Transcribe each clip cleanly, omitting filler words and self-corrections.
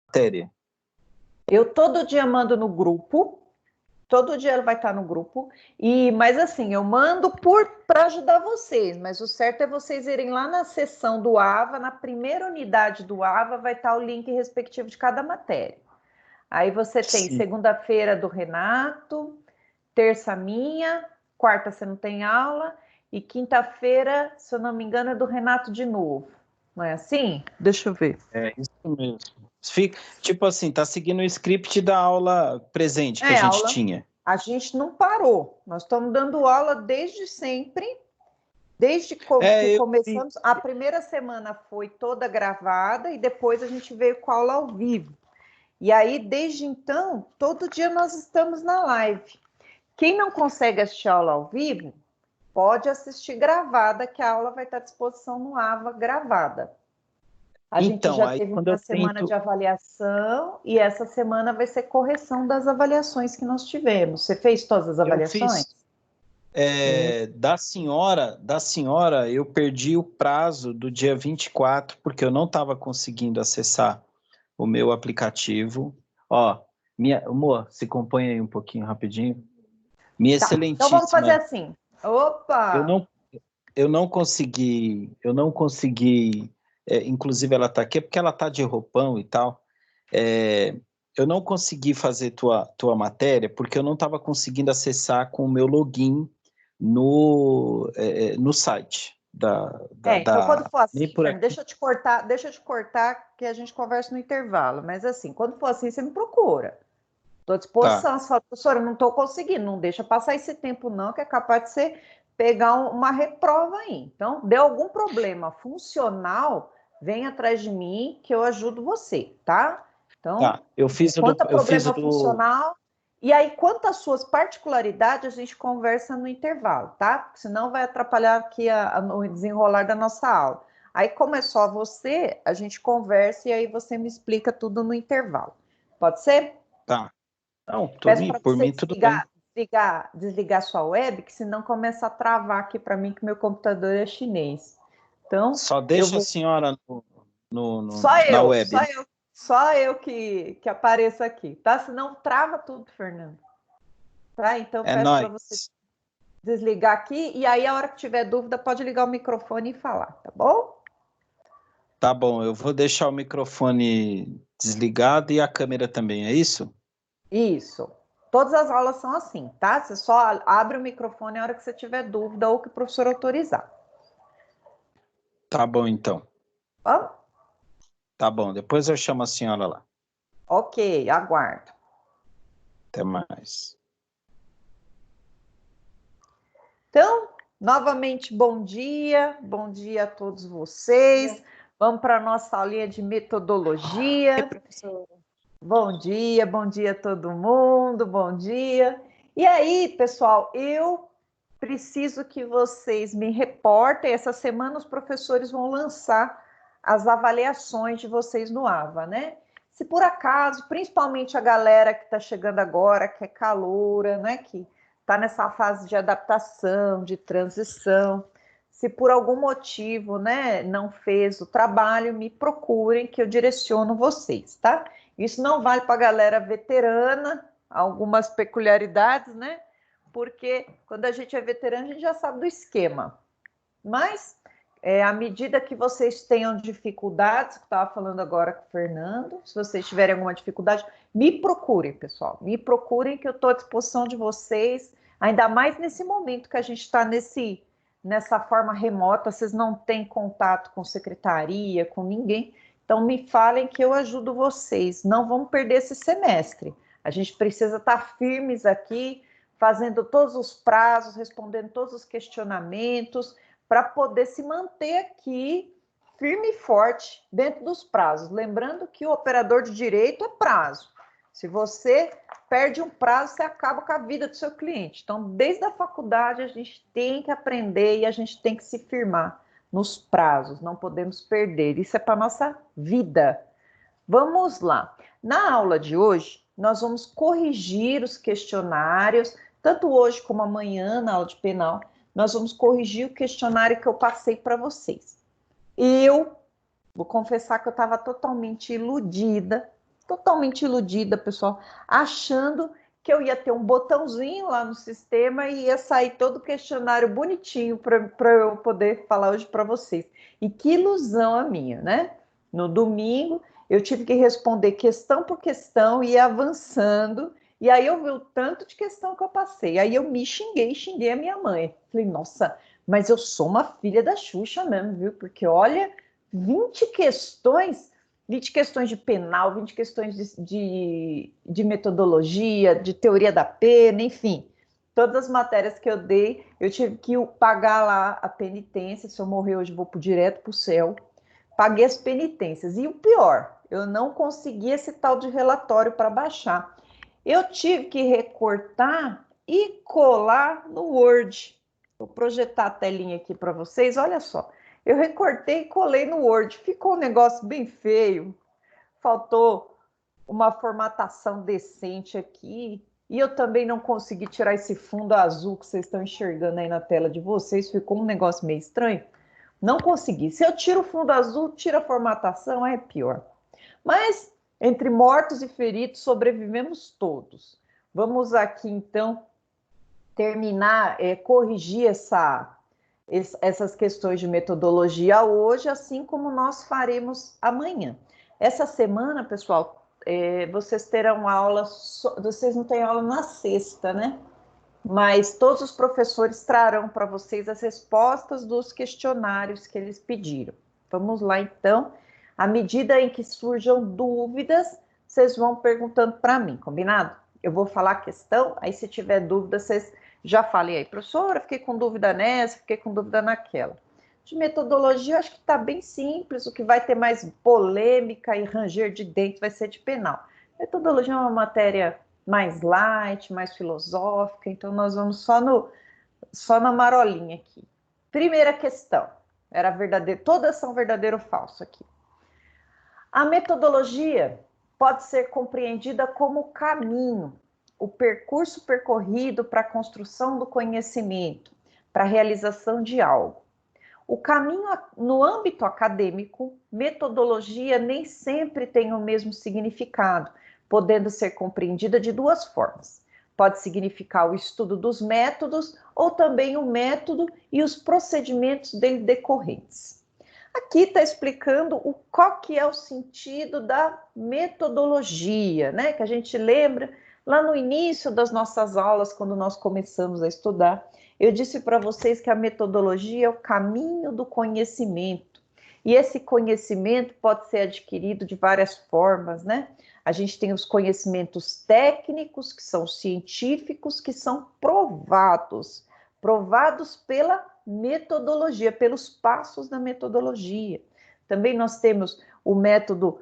matéria? Eu todo dia mando no grupo, todo dia ela vai estar no grupo, mas assim, eu mando para ajudar vocês, mas o certo é vocês irem lá na seção do AVA, na primeira unidade do AVA vai estar o link respectivo de cada matéria. Aí você tem segunda-feira do Renato, terça minha, quarta você não tem aula, e quinta-feira, se eu não me engano, é do Renato de novo. Não é assim? Deixa eu ver. É isso mesmo. Fica, tipo assim, tá seguindo o script da aula presente que a gente tinha. A gente não parou. Nós estamos dando aula desde sempre. Desde que começamos, a primeira semana foi toda gravada e depois a gente veio com a aula ao vivo. E aí, desde então, todo dia nós estamos na live. Quem não consegue assistir a aula ao vivo, pode assistir gravada, que a aula vai estar à disposição no AVA gravada. A gente já teve uma semana de avaliação e essa semana vai ser correção das avaliações que nós tivemos. Você fez todas as avaliações? Da senhora, eu perdi o prazo do dia 24, porque eu não estava conseguindo acessar o meu aplicativo. Ó, amor, se compõe aí um pouquinho rapidinho. Minha excelentíssima. Então vamos fazer assim. Opa! Eu não consegui, inclusive ela está aqui, porque ela está de roupão e tal. Eu não consegui fazer tua matéria, porque eu não estava conseguindo acessar com o meu login no site então quando for assim, deixa eu te cortar que a gente conversa no intervalo, mas assim, quando for assim, você me procura. Estou à disposição, Você fala, professora, eu não estou conseguindo, não deixa passar esse tempo não, que é capaz de você pegar uma reprova aí. Então, deu algum problema funcional, vem atrás de mim que eu ajudo você, tá? Então, quanto a problema funcional, e aí quanto às suas particularidades, a gente conversa no intervalo, tá? Porque senão vai atrapalhar aqui no desenrolar da nossa aula. Aí, como é só você, a gente conversa e aí você me explica tudo no intervalo. Pode ser? Tá. Não, por mim tudo bem. Desligar sua web, que senão começa a travar aqui para mim que meu computador é chinês. Então, só deixa a senhora na web. Só eu que apareço aqui, tá? Senão trava tudo, Fernando. Tá? Então peço para você desligar aqui e aí a hora que tiver dúvida pode ligar o microfone e falar, tá bom? Tá bom, eu vou deixar o microfone desligado e a câmera também, é isso? Isso. Todas as aulas são assim, tá? Você só abre o microfone na hora que você tiver dúvida ou que o professor autorizar. Tá bom, então. Vamos? Tá bom, depois eu chamo a senhora lá. Ok, aguardo. Até mais. Então, novamente, bom dia a todos vocês. Vamos para a nossa aulinha de metodologia. Bom dia a todo mundo, bom dia. E aí, pessoal, eu preciso que vocês me reportem. Essa semana os professores vão lançar as avaliações de vocês no AVA, né? Se por acaso, principalmente a galera que está chegando agora, que é caloura, né? Que está nessa fase de adaptação, de transição, se por algum motivo, né, não fez o trabalho, me procurem que eu direciono vocês, tá? Isso não vale para a galera veterana, algumas peculiaridades, né? Porque quando a gente é veterano, a gente já sabe do esquema. Mas, à medida que vocês tenham dificuldades, que eu estava falando agora com o Fernando, se vocês tiverem alguma dificuldade, me procurem, pessoal. Me procurem que eu estou à disposição de vocês, ainda mais nesse momento que a gente está nessa forma remota, vocês não têm contato com secretaria, com ninguém. Então, me falem que eu ajudo vocês. Não vamos perder esse semestre. A gente precisa estar firmes aqui, fazendo todos os prazos, respondendo todos os questionamentos, para poder se manter aqui firme e forte dentro dos prazos. Lembrando que o operador de direito é prazo. Se você perde um prazo, você acaba com a vida do seu cliente. Então, desde a faculdade, a gente tem que aprender e a gente tem que se firmar nos prazos, não podemos perder. Isso é para a nossa vida. Vamos lá. Na aula de hoje, nós vamos corrigir os questionários, tanto hoje como amanhã, na aula de penal, nós vamos corrigir o questionário que eu passei para vocês. Eu vou confessar que eu estava totalmente iludida totalmente iludida, pessoal, achando que eu ia ter um botãozinho lá no sistema e ia sair todo o questionário bonitinho para eu poder falar hoje para vocês. E que ilusão a minha, né? No domingo, eu tive que responder questão por questão e ir avançando. E aí eu vi o tanto de questão que eu passei. Aí eu me xinguei a minha mãe. Falei, nossa, mas eu sou uma filha da Xuxa mesmo, viu? Porque olha, 20 questões 20 questões de penal, 20 questões de metodologia, de teoria da pena, enfim. Todas as matérias que eu dei, eu tive que pagar lá a penitência. Se eu morrer hoje, eu vou direto para o céu. Paguei as penitências. E o pior, eu não consegui esse tal de relatório para baixar. Eu tive que recortar e colar no Word. Vou projetar a telinha aqui para vocês, olha só. Eu recortei e colei no Word. Ficou um negócio bem feio. Faltou uma formatação decente aqui. E eu também não consegui tirar esse fundo azul que vocês estão enxergando aí na tela de vocês. Ficou um negócio meio estranho. Não consegui. Se eu tiro o fundo azul, tiro a formatação, é pior. Mas, entre mortos e feridos, sobrevivemos todos. Vamos aqui, então, terminar, corrigir essas questões de metodologia hoje, assim como nós faremos amanhã. Essa semana, pessoal, vocês terão aula, vocês não têm aula na sexta, né? Mas todos os professores trarão para vocês as respostas dos questionários que eles pediram. Vamos lá, então. À medida em que surjam dúvidas, vocês vão perguntando para mim, combinado? Eu vou falar a questão, aí se tiver dúvida, vocês já falei aí, professora, fiquei com dúvida nessa, fiquei com dúvida naquela. De metodologia, acho que está bem simples, o que vai ter mais polêmica e ranger de dente vai ser de penal. Metodologia é uma matéria mais light, mais filosófica, então nós vamos só na marolinha aqui. Primeira questão, era verdadeiro, todas são verdadeiro ou falso aqui. A metodologia pode ser compreendida como caminho, o percurso percorrido para a construção do conhecimento, para a realização de algo. O caminho no âmbito acadêmico, metodologia nem sempre tem o mesmo significado, podendo ser compreendida de duas formas. Pode significar o estudo dos métodos ou também o método e os procedimentos dele decorrentes. Aqui está explicando qual que é o sentido da metodologia, né? Que a gente lembra lá no início das nossas aulas, quando nós começamos a estudar, eu disse para vocês que a metodologia é o caminho do conhecimento. E esse conhecimento pode ser adquirido de várias formas, né? A gente tem os conhecimentos técnicos, que são científicos, que são provados pela metodologia, pelos passos da metodologia. Também nós temos o método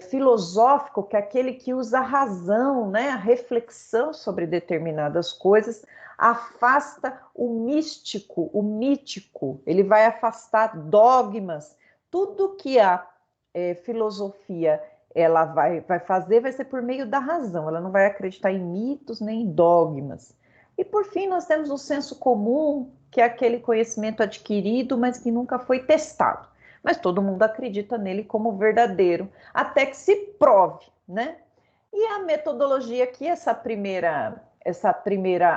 filosófico, que é aquele que usa a razão, né? A reflexão sobre determinadas coisas, afasta o místico, o mítico, ele vai afastar dogmas, tudo que a filosofia ela vai fazer vai ser por meio da razão, ela não vai acreditar em mitos nem em dogmas. E por fim nós temos o senso comum, que é aquele conhecimento adquirido, mas que nunca foi testado. Mas todo mundo acredita nele como verdadeiro, até que se prove, né? E a metodologia aqui, essa primeira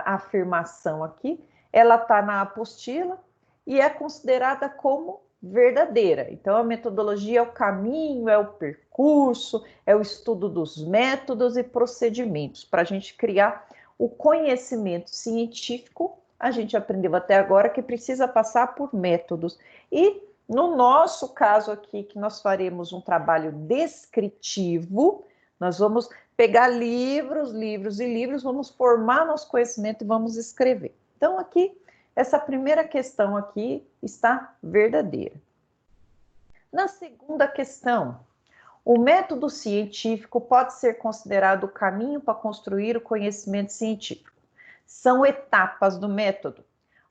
afirmação aqui, ela está na apostila e é considerada como verdadeira. Então, a metodologia é o caminho, é o percurso, é o estudo dos métodos e procedimentos para a gente criar o conhecimento científico. A gente aprendeu até agora que precisa passar por métodos. E no nosso caso aqui, que nós faremos um trabalho descritivo, nós vamos pegar livros, vamos formar nosso conhecimento e vamos escrever. Então, aqui, essa primeira questão aqui está verdadeira. Na segunda questão, o método científico pode ser considerado o caminho para construir o conhecimento científico. São etapas do método: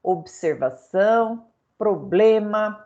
observação, problema,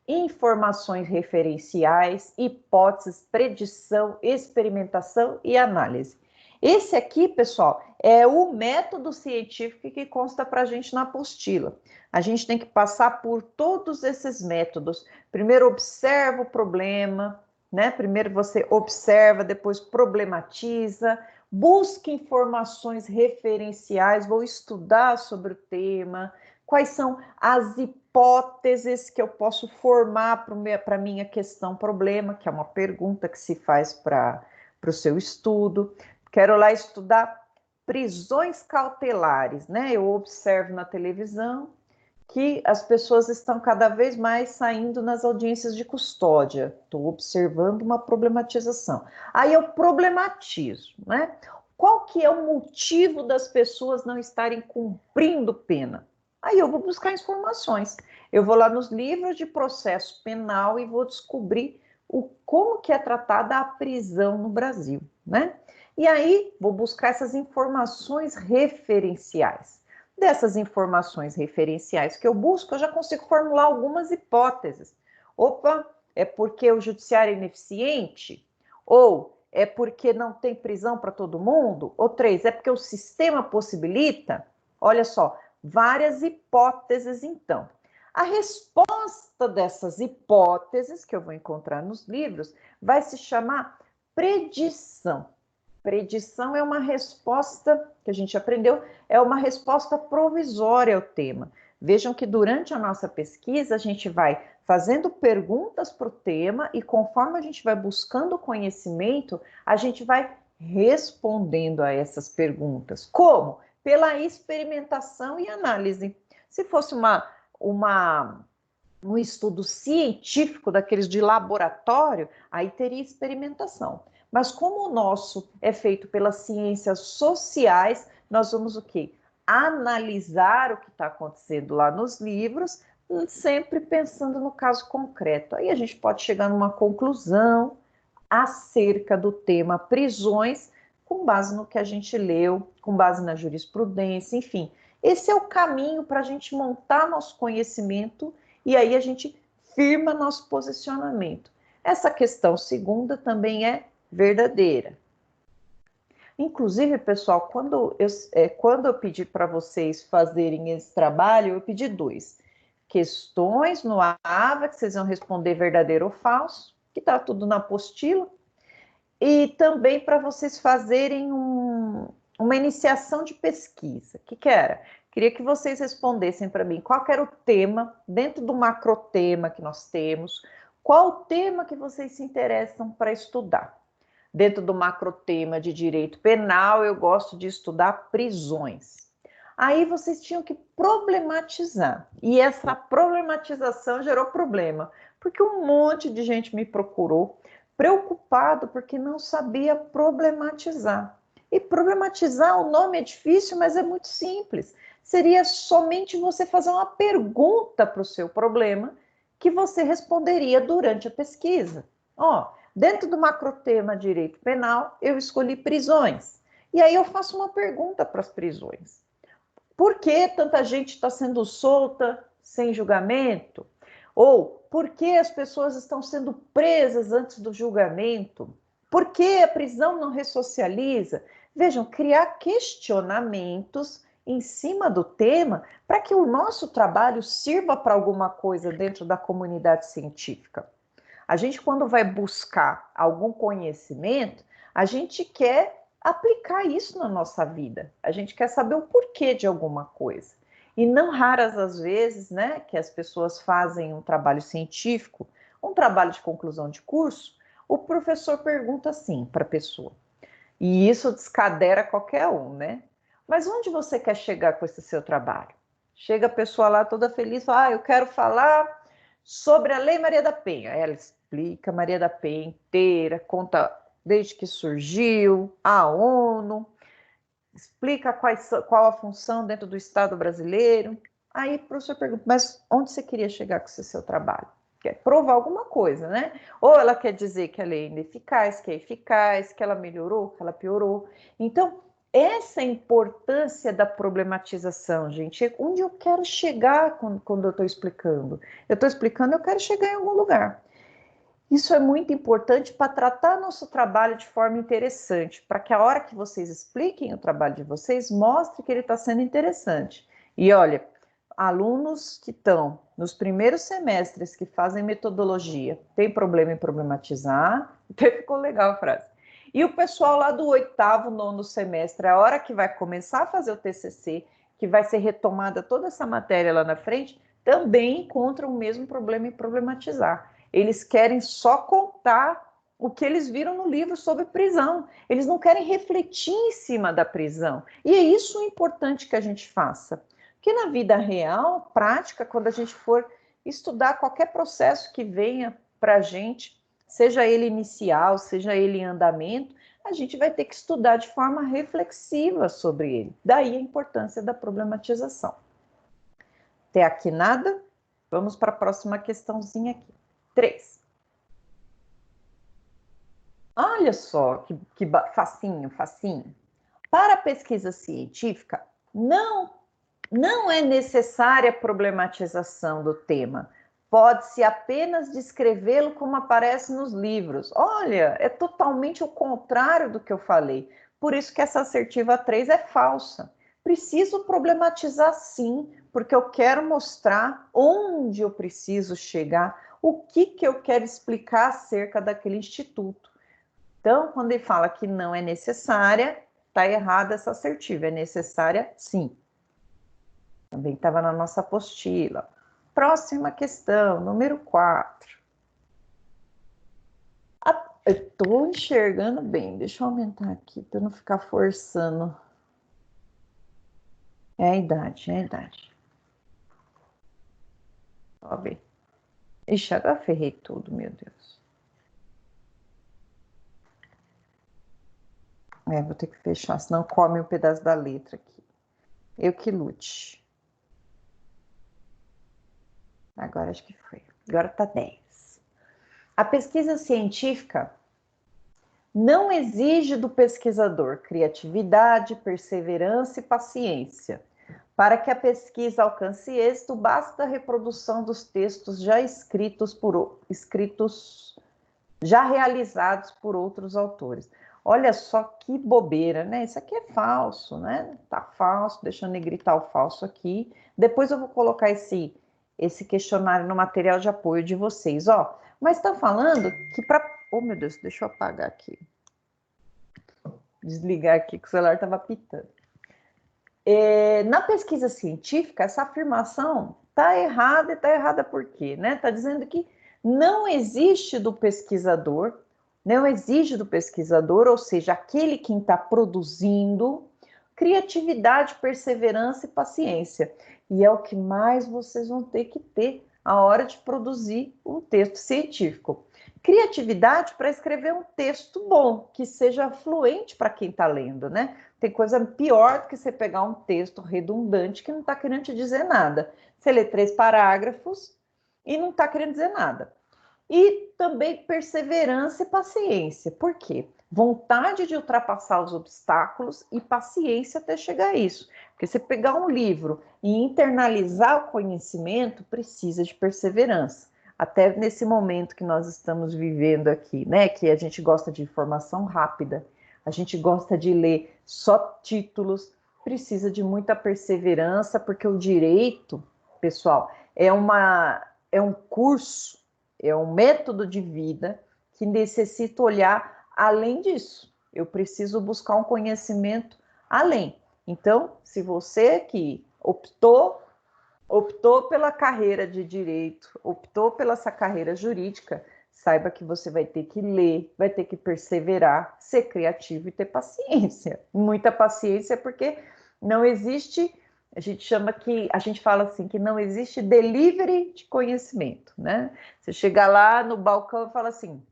informações referenciais, hipóteses, predição, experimentação e análise. Esse aqui, pessoal, é o método científico que consta para a gente na apostila. A gente tem que passar por todos esses métodos. Primeiro observa o problema, né? Primeiro você observa, depois problematiza, busca informações referenciais, vou estudar sobre o tema, quais são as hipóteses que eu posso formar para a minha questão problema, que é uma pergunta que se faz para o seu estudo. Quero lá estudar prisões cautelares, né? Eu observo na televisão que as pessoas estão cada vez mais saindo nas audiências de custódia. Estou observando uma problematização. Aí eu problematizo, né? Qual que é o motivo das pessoas não estarem cumprindo pena? Aí eu vou buscar informações. Eu vou lá nos livros de processo penal e vou descobrir como que é tratada a prisão no Brasil, né? E aí vou buscar essas informações referenciais. Dessas informações referenciais que eu busco, eu já consigo formular algumas hipóteses. Opa, é porque o judiciário é ineficiente? Ou é porque não tem prisão para todo mundo? Ou 3, é porque o sistema possibilita? Olha só, várias hipóteses então. A resposta dessas hipóteses, que eu vou encontrar nos livros, vai se chamar predição. Predição é uma resposta que a gente aprendeu, é uma resposta provisória ao tema. Vejam que durante a nossa pesquisa a gente vai fazendo perguntas para o tema e conforme a gente vai buscando conhecimento, a gente vai respondendo a essas perguntas. Como? Pela experimentação e análise. Se fosse um estudo científico daqueles de laboratório, aí teria experimentação. Mas como o nosso é feito pelas ciências sociais, nós vamos o quê? Analisar o que está acontecendo lá nos livros, sempre pensando no caso concreto. Aí a gente pode chegar numa conclusão acerca do tema prisões, com base no que a gente leu, com base na jurisprudência, enfim. Esse é o caminho para a gente montar nosso conhecimento e aí a gente firma nosso posicionamento. Essa questão segunda também é verdadeira. Inclusive, pessoal, quando eu pedi para vocês fazerem esse trabalho, eu pedi 2 questões no AVA, que vocês vão responder verdadeiro ou falso, que está tudo na apostila, e também para vocês fazerem uma iniciação de pesquisa. O que era? Queria que vocês respondessem para mim qual era o tema, dentro do macrotema que nós temos, qual o tema que vocês se interessam para estudar. Dentro do macrotema de direito penal, eu gosto de estudar prisões. Aí vocês tinham que problematizar. E essa problematização gerou problema, porque um monte de gente me procurou, preocupado porque não sabia problematizar. E problematizar, o nome é difícil, mas é muito simples. Seria somente você fazer uma pergunta para o seu problema que você responderia durante a pesquisa. Dentro do macrotema direito penal, eu escolhi prisões. E aí eu faço uma pergunta para as prisões. Por que tanta gente está sendo solta sem julgamento? Ou por que as pessoas estão sendo presas antes do julgamento? Por que a prisão não ressocializa? Vejam, criar questionamentos em cima do tema para que o nosso trabalho sirva para alguma coisa dentro da comunidade científica. A gente, quando vai buscar algum conhecimento, a gente quer aplicar isso na nossa vida. A gente quer saber o porquê de alguma coisa. E não raras as vezes, né, que as pessoas fazem um trabalho científico, um trabalho de conclusão de curso, o professor pergunta assim para a pessoa. E isso descadera qualquer um, né? Mas onde você quer chegar com esse seu trabalho? Chega a pessoa lá toda feliz, fala, eu quero falar sobre a Lei Maria da Penha. Ela explica Maria da Penha inteira, conta desde que surgiu, a ONU, explica qual a função dentro do Estado brasileiro. Aí o professor pergunta, mas onde você queria chegar com esse seu trabalho? Quer provar alguma coisa, né? Ou ela quer dizer que a lei é ineficaz, que é eficaz, que ela melhorou, que ela piorou. Então, essa é a importância da problematização, gente. Onde eu quero chegar quando eu estou explicando? Eu estou explicando, eu quero chegar em algum lugar. Isso é muito importante para tratar nosso trabalho de forma interessante, para que a hora que vocês expliquem o trabalho de vocês, mostre que ele está sendo interessante. E olha, alunos que estão nos primeiros semestres que fazem metodologia, tem problema em problematizar, até ficou legal a frase. E o pessoal lá do 8º, 9º semestre, a hora que vai começar a fazer o TCC, que vai ser retomada toda essa matéria lá na frente, também encontram o mesmo problema em problematizar. Eles querem só contar o que eles viram no livro sobre prisão. Eles não querem refletir em cima da prisão. E é isso importante que a gente faça. Porque na vida real, prática, quando a gente for estudar qualquer processo que venha para a gente, seja ele inicial, seja ele em andamento, a gente vai ter que estudar de forma reflexiva sobre ele. Daí a importância da problematização. Até aqui nada? Vamos para a próxima questãozinha aqui. 3. Olha só que facinho, facinho. Para a pesquisa científica, não é necessária a problematização do tema. Pode-se apenas descrevê-lo como aparece nos livros. Olha, é totalmente o contrário do que eu falei. Por isso que essa assertiva 3 é falsa. Preciso problematizar sim, porque eu quero mostrar onde eu preciso chegar, o que eu quero explicar acerca daquele instituto. Então, quando ele fala que não é necessária, está errada essa assertiva. É necessária sim. Também estava na nossa apostila. Próxima questão, número 4. Eu estou enxergando bem. Deixa eu aumentar aqui para não ficar forçando. É a idade, é a idade. Ó, ver. Ixi, agora ferrei tudo, meu Deus. Vou ter que fechar, senão come um pedaço da letra aqui. Eu que lute. Agora acho que foi. Agora tá 10. A pesquisa científica não exige do pesquisador criatividade, perseverança e paciência. Para que a pesquisa alcance êxito, basta a reprodução dos textos já realizados por outros autores. Olha só que bobeira, né? Isso aqui é falso, né? Tá falso, deixa eu negritar o falso aqui. Depois eu vou colocar esse questionário no material de apoio de vocês, ó. Mas tá falando que para... Oh, meu Deus, deixa eu apagar aqui. Desligar aqui que o celular estava pitando. Na pesquisa científica, essa afirmação está errada, e está errada por quê? Né? Está dizendo que não existe do pesquisador, ou seja, aquele quem está produzindo, criatividade, perseverança e paciência. E é o que mais vocês vão ter que ter a hora de produzir um texto científico. Criatividade para escrever um texto bom, que seja fluente para quem está lendo, né? Tem coisa pior do que você pegar um texto redundante que não está querendo te dizer nada. Você lê 3 parágrafos e não está querendo dizer nada. E também perseverança e paciência. Por quê? Vontade de ultrapassar os obstáculos e paciência até chegar a isso. Porque você pegar um livro e internalizar o conhecimento, precisa de perseverança. Até nesse momento que nós estamos vivendo aqui, né? Que a gente gosta de informação rápida, a gente gosta de ler só títulos, precisa de muita perseverança, porque o direito, pessoal, é um curso, é um método de vida que necessita olhar além disso. Eu preciso buscar um conhecimento além. Então, se você que optou pela carreira de direito, optou pela essa carreira jurídica, saiba que você vai ter que ler, vai ter que perseverar, ser criativo e ter paciência. Muita paciência, porque não existe, a gente fala assim, que não existe delivery de conhecimento, né? Você chega lá no balcão e fala assim,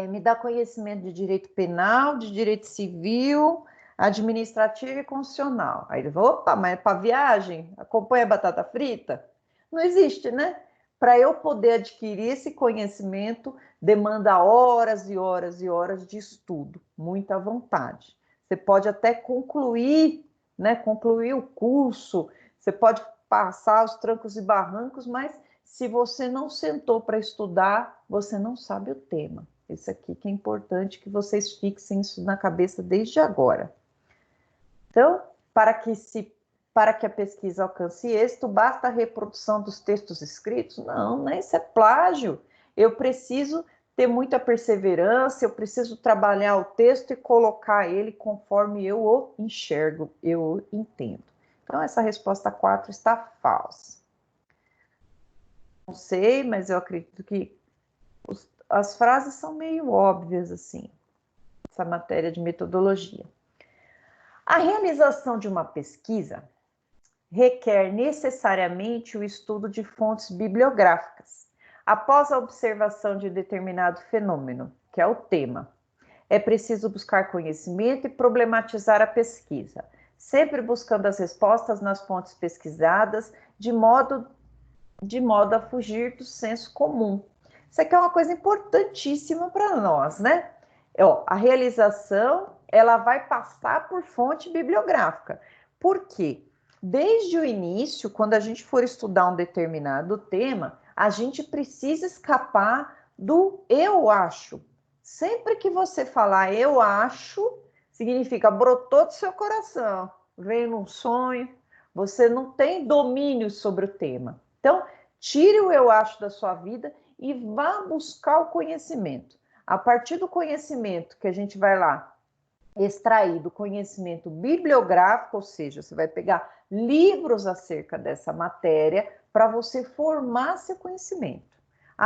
me dá conhecimento de direito penal, de direito civil, administrativo e constitucional. Aí ele fala, opa, mas é para viagem? Acompanha a batata frita? Não existe, né? Para eu poder adquirir esse conhecimento, demanda horas e horas e horas de estudo, muita vontade. Você pode até concluir, né? Concluir o curso, você pode passar os trancos e barrancos, mas se você não sentou para estudar, você não sabe o tema. Isso aqui que é importante que vocês fixem isso na cabeça desde agora. Então, para que se para que a pesquisa alcance êxito, basta a reprodução dos textos escritos? Não, né? Isso é plágio. Eu preciso ter muita perseverança, eu preciso trabalhar o texto e colocar ele conforme eu o enxergo, eu o entendo. Então, essa resposta 4 está falsa. Não sei, mas eu acredito que as frases são meio óbvias, assim, essa matéria de metodologia. A realização de uma pesquisa requer necessariamente o estudo de fontes bibliográficas, após a observação de determinado fenômeno, que é o tema. É preciso buscar conhecimento e problematizar a pesquisa, sempre buscando as respostas nas fontes pesquisadas, de modo a fugir do senso comum. Isso aqui é uma coisa importantíssima para nós, né? A realização, ela vai passar por fonte bibliográfica. Por quê? Desde o início, quando a gente for estudar um determinado tema, a gente precisa escapar do eu acho. Sempre que você falar eu acho, significa brotou do seu coração, veio num sonho, você não tem domínio sobre o tema. Então, tire o eu acho da sua vida e vá buscar o conhecimento. A partir do conhecimento que a gente vai lá extrair do conhecimento bibliográfico, ou seja, você vai pegar livros acerca dessa matéria para você formar seu conhecimento.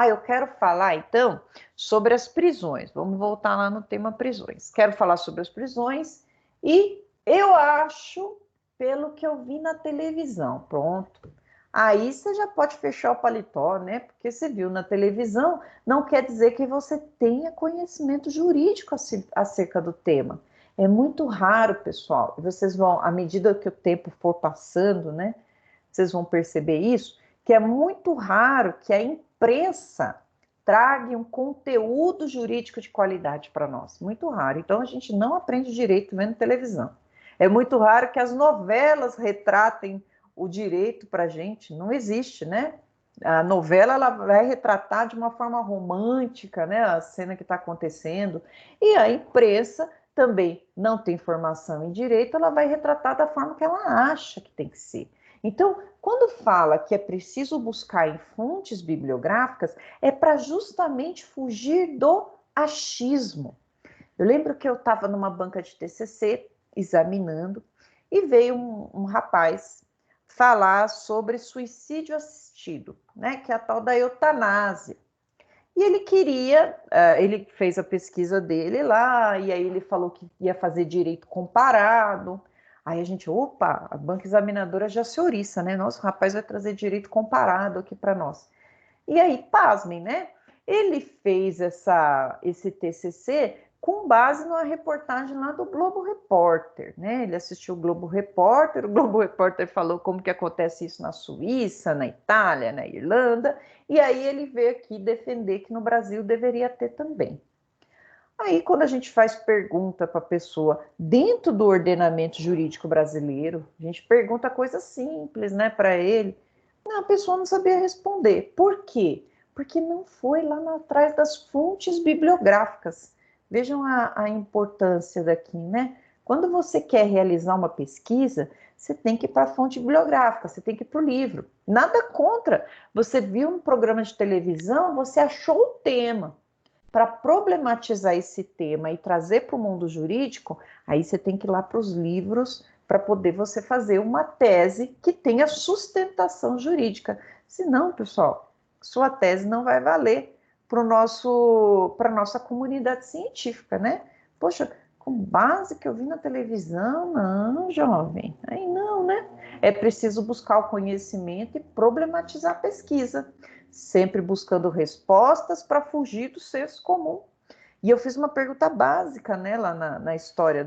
Eu quero falar, então, sobre as prisões. Vamos voltar lá no tema prisões. Quero falar sobre as prisões e eu acho, pelo que eu vi na televisão, pronto. Aí você já pode fechar o paletó, né? Porque você viu na televisão, não quer dizer que você tenha conhecimento jurídico acerca do tema. É muito raro, pessoal. Vocês vão, à medida que o tempo for passando, né? Vocês vão perceber isso, que é muito raro que a imprensa traga um conteúdo jurídico de qualidade para nós. Muito raro. Então, a gente não aprende direito vendo televisão. É muito raro que as novelas retratem o direito para a gente. Não existe, né? A novela ela vai retratar de uma forma romântica, né, a cena que está acontecendo. E a imprensa também não tem formação em direito, ela vai retratar da forma que ela acha que tem que ser. Então, quando fala que é preciso buscar em fontes bibliográficas, é para justamente fugir do achismo. Eu lembro que eu estava numa banca de TCC, examinando, e veio um rapaz falar sobre suicídio assistido, né, que é a tal da eutanásia. E ele queria, ele fez a pesquisa dele lá, e aí ele falou que ia fazer direito comparado. Aí a gente, opa, a banca examinadora já se ouriça, né? Nossa, o rapaz vai trazer direito comparado aqui para nós. E aí, pasmem, né? Ele fez esse TCC com base numa reportagem lá do Globo Repórter, né? Ele assistiu o Globo Repórter falou como que acontece isso na Suíça, na Itália, na Irlanda, e aí ele veio aqui defender que no Brasil deveria ter também. Aí, quando a gente faz pergunta para a pessoa dentro do ordenamento jurídico brasileiro, a gente pergunta coisa simples, né, para ele, a pessoa não sabia responder. Por quê? Porque não foi lá atrás das fontes bibliográficas. Vejam a importância daqui, né? Quando você quer realizar uma pesquisa, você tem que ir para a fonte bibliográfica, você tem que ir para o livro. Nada contra. Você viu um programa de televisão, você achou o tema. Para problematizar esse tema e trazer para o mundo jurídico, aí você tem que ir lá para os livros para poder você fazer uma tese que tenha sustentação jurídica. Senão, pessoal, sua tese não vai valer para a nossa comunidade científica, né? Poxa, com base que eu vi na televisão, não, jovem, aí não, né? É preciso buscar o conhecimento e problematizar a pesquisa, sempre buscando respostas para fugir do senso comum. E eu fiz uma pergunta básica, né, lá na história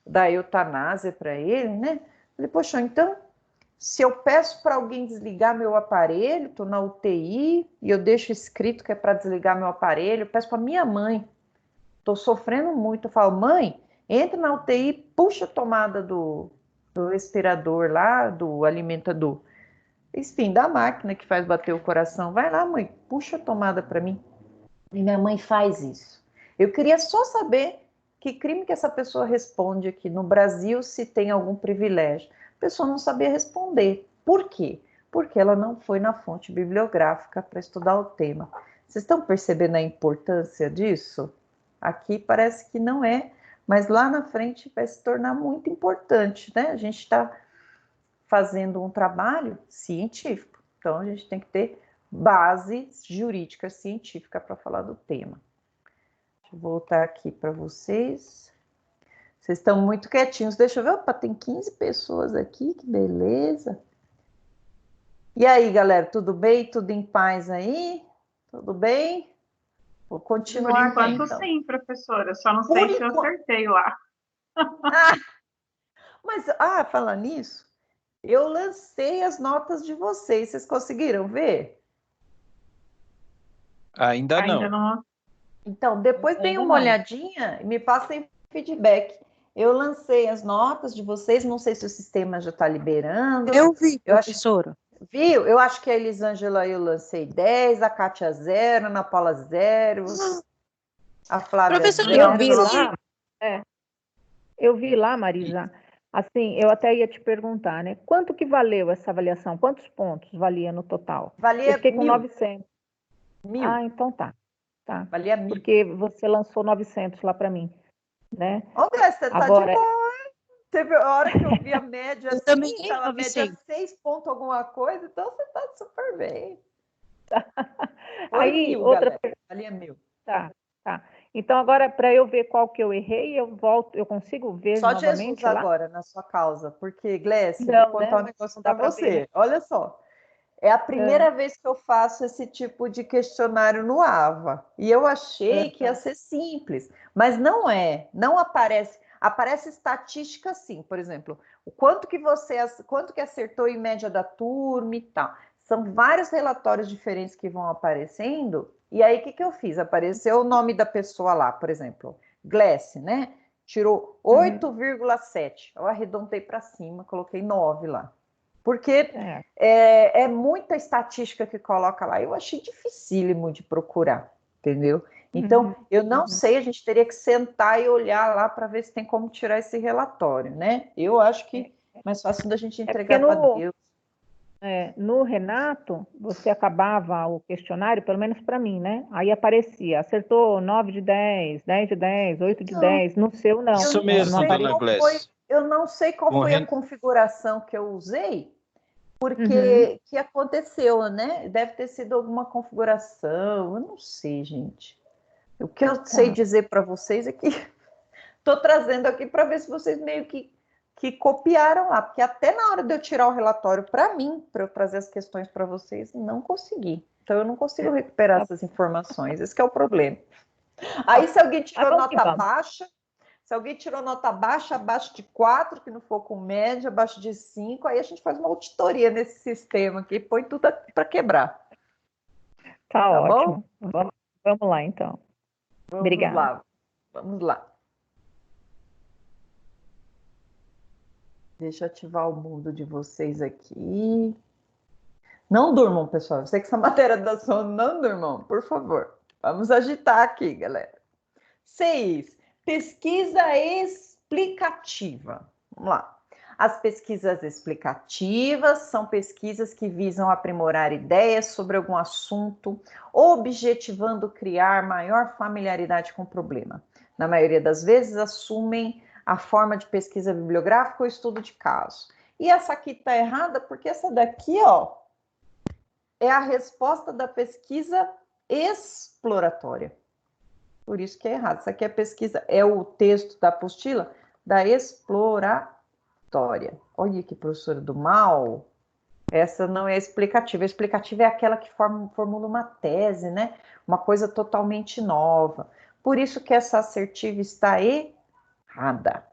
da eutanásia para ele, né? Falei, poxa, então, se eu peço para alguém desligar meu aparelho, estou na UTI, e eu deixo escrito que é para desligar meu aparelho, eu peço para minha mãe, estou sofrendo muito, eu falo, mãe, entra na UTI, puxa a tomada do respirador lá, do alimentador, enfim, da máquina que faz bater o coração, vai lá, mãe, puxa a tomada para mim. E minha mãe faz isso. Eu queria só saber que crime que essa pessoa responde aqui no Brasil, se tem algum privilégio. pessoa não sabia responder. Por quê? Porque ela não foi na fonte bibliográfica para estudar o tema. Vocês estão percebendo a importância disso? Aqui parece que não é, mas lá na frente vai se tornar muito importante, né? A gente está fazendo um trabalho científico, então a gente tem que ter base jurídica científica para falar do tema. Deixa eu voltar aqui para vocês. Vocês estão muito quietinhos. Deixa eu ver. Opa, tem 15 pessoas aqui, que beleza. E aí, galera, tudo bem? Tudo em paz aí? Tudo bem? Vou continuar Por enquanto, aqui, então. sim, professora. Só não sei se eu acertei lá. Falando nisso, eu lancei as notas de vocês. Vocês conseguiram ver? Ainda não. Então, depois deem uma olhadinha e me passem feedback. Eu lancei as notas de vocês, não sei se o sistema já está liberando. Eu vi, professora. Viu? Eu acho que a Elisângela eu lancei 10, a Kátia 0, a Ana Paula 0, a Flávia Professora, 0. Eu vi lá, eu vi lá, Marisa, assim, eu até ia te perguntar, né? Quanto que valeu essa avaliação? Quantos pontos valia no total? Valia eu fiquei com 1.000. 900. 1.000. Ah, então tá. Valia 1.000. Porque você lançou 900 lá para mim, né? Ô, Glécia, você Agora... tá de boa. Teve a hora que eu vi a média assim, também tava a média 6 pontos alguma coisa, então você tá super bem. Aí, 1.000, outra galera. Valia 1.000. Tá. Então, agora, para eu ver qual que eu errei, eu consigo ver Só novamente Jesus lá? agora na sua causa, porque, Glécia, Não, vou contar um negócio para você. ver, né? Olha só, é a primeira vez que eu faço esse tipo de questionário no AVA, e eu achei que ia ser simples, mas não é, não aparece. Aparece estatística sim, por exemplo, o quanto que acertou em média da turma e tal. São vários relatórios diferentes que vão aparecendo. E aí, o que eu fiz? Apareceu o nome da pessoa lá, por exemplo, Glécia, né? Tirou 8,7. Eu arredondei para cima, coloquei 9 lá. Porque é muita estatística que coloca lá. Eu achei dificílimo de procurar, entendeu? Então, eu não sei, a gente teria que sentar e olhar lá para ver se tem como tirar esse relatório, né? Eu acho que é mais fácil da gente entregar para Deus. No Renato, você acabava o questionário, pelo menos para mim, né? Aí aparecia, acertou 9 de 10, 10 de 10, 8 de 10. No seu, não. Isso mesmo, dona Glécia. Eu não sei qual foi a configuração que eu usei, porque que aconteceu, né? Deve ter sido alguma configuração, eu não sei, gente. O que eu sei dizer para vocês é que estou trazendo aqui para ver se vocês meio que copiaram lá, porque até na hora de eu tirar o relatório para mim, para eu trazer as questões para vocês, não consegui. Então eu não consigo recuperar essas informações, esse que é o problema. Aí se alguém tirou nota baixa, abaixo de 4, que não for com média, abaixo de 5, aí a gente faz uma auditoria nesse sistema aqui, põe tudo para quebrar. Tá ótimo. Vamos lá, então. Obrigada. Vamos lá. Deixa eu ativar o mundo de vocês aqui. Não durmam, pessoal. Eu sei que essa matéria da sono, não durmam, por favor. Vamos agitar aqui, galera. 6. Pesquisa explicativa. Vamos lá. As pesquisas explicativas são pesquisas que visam aprimorar ideias sobre algum assunto, objetivando criar maior familiaridade com o problema. Na maioria das vezes, assumem a forma de pesquisa bibliográfica ou estudo de caso. E essa aqui está errada porque essa daqui, ó, é a resposta da pesquisa exploratória. Por isso que é errado. Essa aqui é a pesquisa, é o texto da apostila da exploratória. Olha que professora do mal. Essa não é explicativa. A explicativa é aquela que formula uma tese, né? Uma coisa totalmente nova. Por isso que essa assertiva está errada.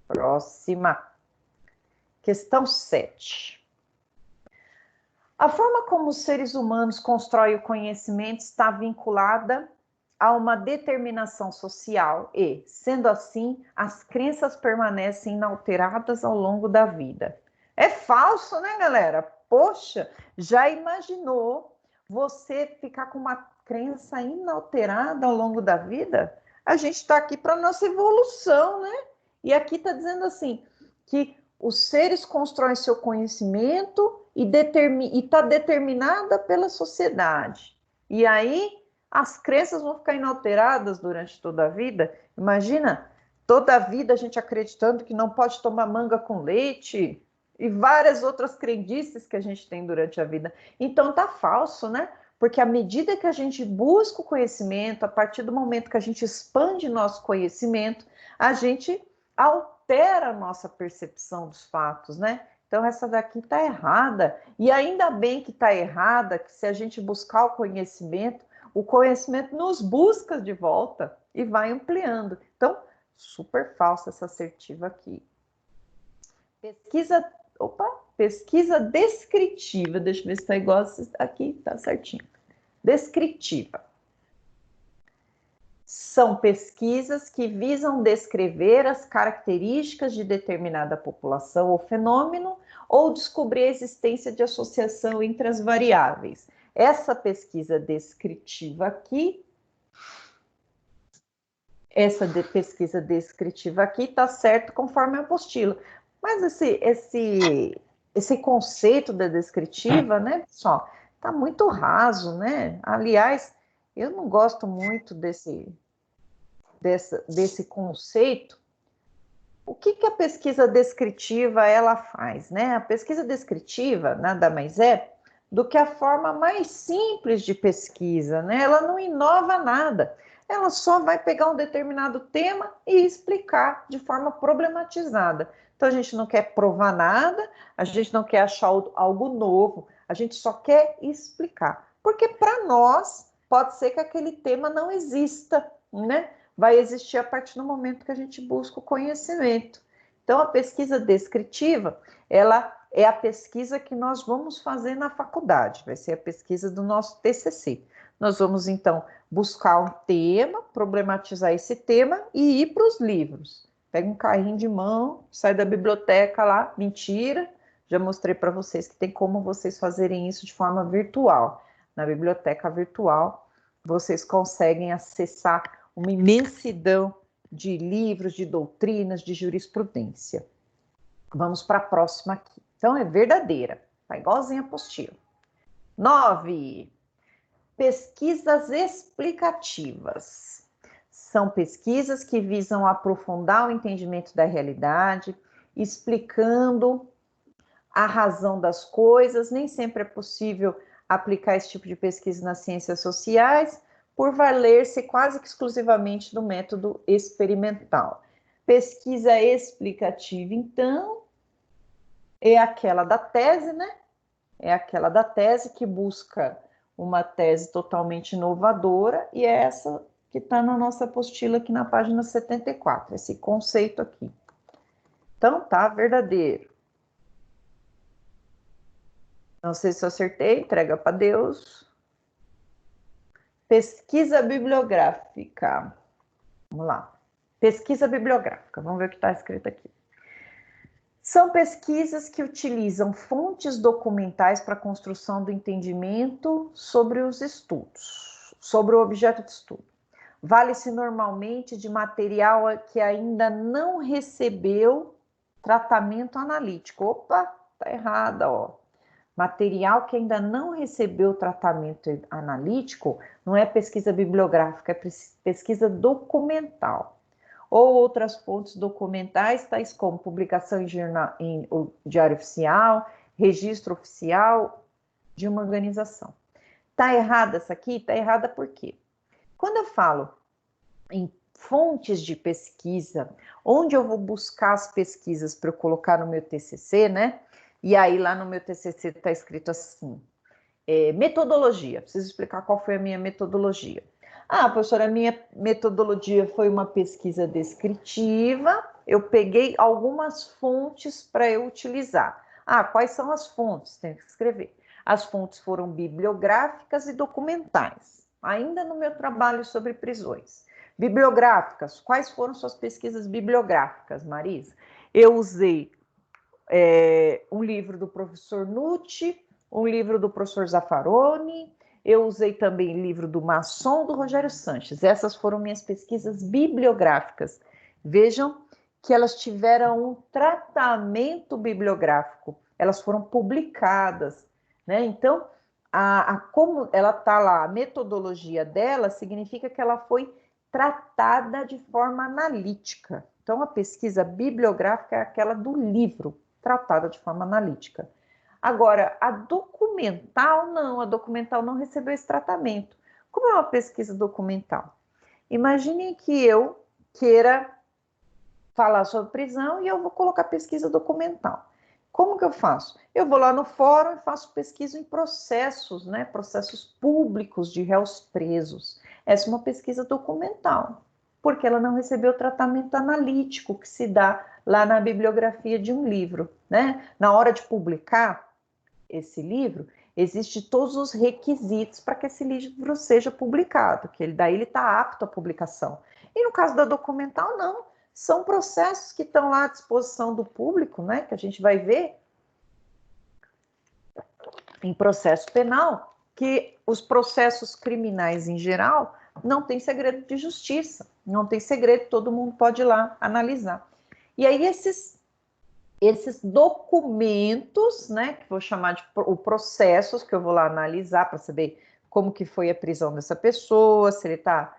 Próxima. Questão 7. A forma como os seres humanos constroem o conhecimento está vinculada a uma determinação social e, sendo assim, as crenças permanecem inalteradas ao longo da vida. É falso, né, galera? Poxa, já imaginou você ficar com uma crença inalterada ao longo da vida? A gente está aqui para nossa evolução, né? E aqui está dizendo assim, que os seres constroem seu conhecimento e está determinada pela sociedade. E aí as crenças vão ficar inalteradas durante toda a vida. Imagina, toda a vida a gente acreditando que não pode tomar manga com leite e várias outras crendices que a gente tem durante a vida. Então tá falso, né? Porque à medida que a gente busca o conhecimento, a partir do momento que a gente expande nosso conhecimento, a gente altera a nossa percepção dos fatos, né? Então essa daqui está errada. E ainda bem que está errada, que se a gente buscar o conhecimento nos busca de volta e vai ampliando. Então, super falsa essa assertiva aqui. Pesquisa descritiva. Deixa eu ver se está igual aqui, está certinho. Descritiva. São pesquisas que visam descrever as características de determinada população ou fenômeno ou descobrir a existência de associação entre as variáveis. Essa pesquisa descritiva aqui, pesquisa descritiva aqui está certo conforme a apostila. Mas esse conceito da descritiva, né, pessoal, está muito raso, né? Aliás, eu não gosto muito desse conceito. O que a pesquisa descritiva ela faz, né? A pesquisa descritiva nada mais é do que a forma mais simples de pesquisa, né? Ela não inova nada. Ela só vai pegar um determinado tema e explicar de forma problematizada. Então, a gente não quer provar nada, a gente não quer achar algo novo, a gente só quer explicar. Porque para nós, pode ser que aquele tema não exista, né? Vai existir a partir do momento que a gente busca o conhecimento. Então, a pesquisa descritiva, ela é a pesquisa que nós vamos fazer na faculdade, vai ser a pesquisa do nosso TCC. Nós vamos, então, buscar um tema, problematizar esse tema e ir para os livros. Pega um carrinho de mão, sai da biblioteca lá, mentira, já mostrei para vocês que tem como vocês fazerem isso de forma virtual. Na biblioteca virtual, vocês conseguem acessar uma imensidão de livros, de doutrinas, de jurisprudência. Vamos para a próxima aqui. Então, é verdadeira, tá igualzinha a apostila. 9. Pesquisas explicativas. São pesquisas que visam aprofundar o entendimento da realidade, explicando a razão das coisas. Nem sempre é possível aplicar esse tipo de pesquisa nas ciências sociais, por valer-se quase que exclusivamente do método experimental. Pesquisa explicativa, então, é aquela da tese, né? É aquela da tese que busca uma tese totalmente inovadora, e é essa que está na nossa apostila aqui na página 74, esse conceito aqui. Então, tá, verdadeiro. Não sei se eu acertei, entrega para Deus. Pesquisa bibliográfica. Vamos lá. Pesquisa bibliográfica, vamos ver o que está escrito aqui. São pesquisas que utilizam fontes documentais para a construção do entendimento sobre os estudos, sobre o objeto de estudo. Vale-se normalmente de material que ainda não recebeu tratamento analítico. Opa, tá errada, ó. Material que ainda não recebeu tratamento analítico não é pesquisa bibliográfica, é pesquisa documental. Ou outras fontes documentais, tais como publicação em Diário Oficial, registro oficial de uma organização. Está errada essa aqui? Está errada por quê? Quando eu falo em fontes de pesquisa, onde eu vou buscar as pesquisas para eu colocar no meu TCC, né? E aí lá no meu TCC está escrito assim, metodologia. Preciso explicar qual foi a minha metodologia. Ah, professora, a minha metodologia foi uma pesquisa descritiva, eu peguei algumas fontes para eu utilizar. Ah, quais são as fontes? Tem que escrever. As fontes foram bibliográficas e documentais, ainda no meu trabalho sobre prisões. Bibliográficas, quais foram suas pesquisas bibliográficas, Marisa? Eu usei um livro do professor Nucci, um livro do professor Zaffaroni, eu usei também livro do Masson, do Rogério Sanches. Essas foram minhas pesquisas bibliográficas. Vejam que elas tiveram um tratamento bibliográfico, elas foram publicadas, né? Então, como ela está lá, a metodologia dela significa que ela foi tratada de forma analítica. Então, a pesquisa bibliográfica é aquela do livro, tratada de forma analítica. Agora, a documental não recebeu esse tratamento. Como é uma pesquisa documental? Imagine que eu queira falar sobre prisão e eu vou colocar pesquisa documental. Como que eu faço? Eu vou lá no fórum e faço pesquisa em processos, né? Processos públicos de réus presos. Essa é uma pesquisa documental, porque ela não recebeu o tratamento analítico que se dá lá na bibliografia de um livro, né? Na hora de publicar esse livro, existem todos os requisitos para que esse livro seja publicado, que daí ele está apto à publicação. E no caso da documental, não. São processos que estão lá à disposição do público, né? Que a gente vai ver em processo penal, que os processos criminais em geral não tem segredo de justiça, não tem segredo, todo mundo pode ir lá analisar. E aí esses documentos, né, que vou chamar de processos, que eu vou lá analisar para saber como que foi a prisão dessa pessoa, se ele está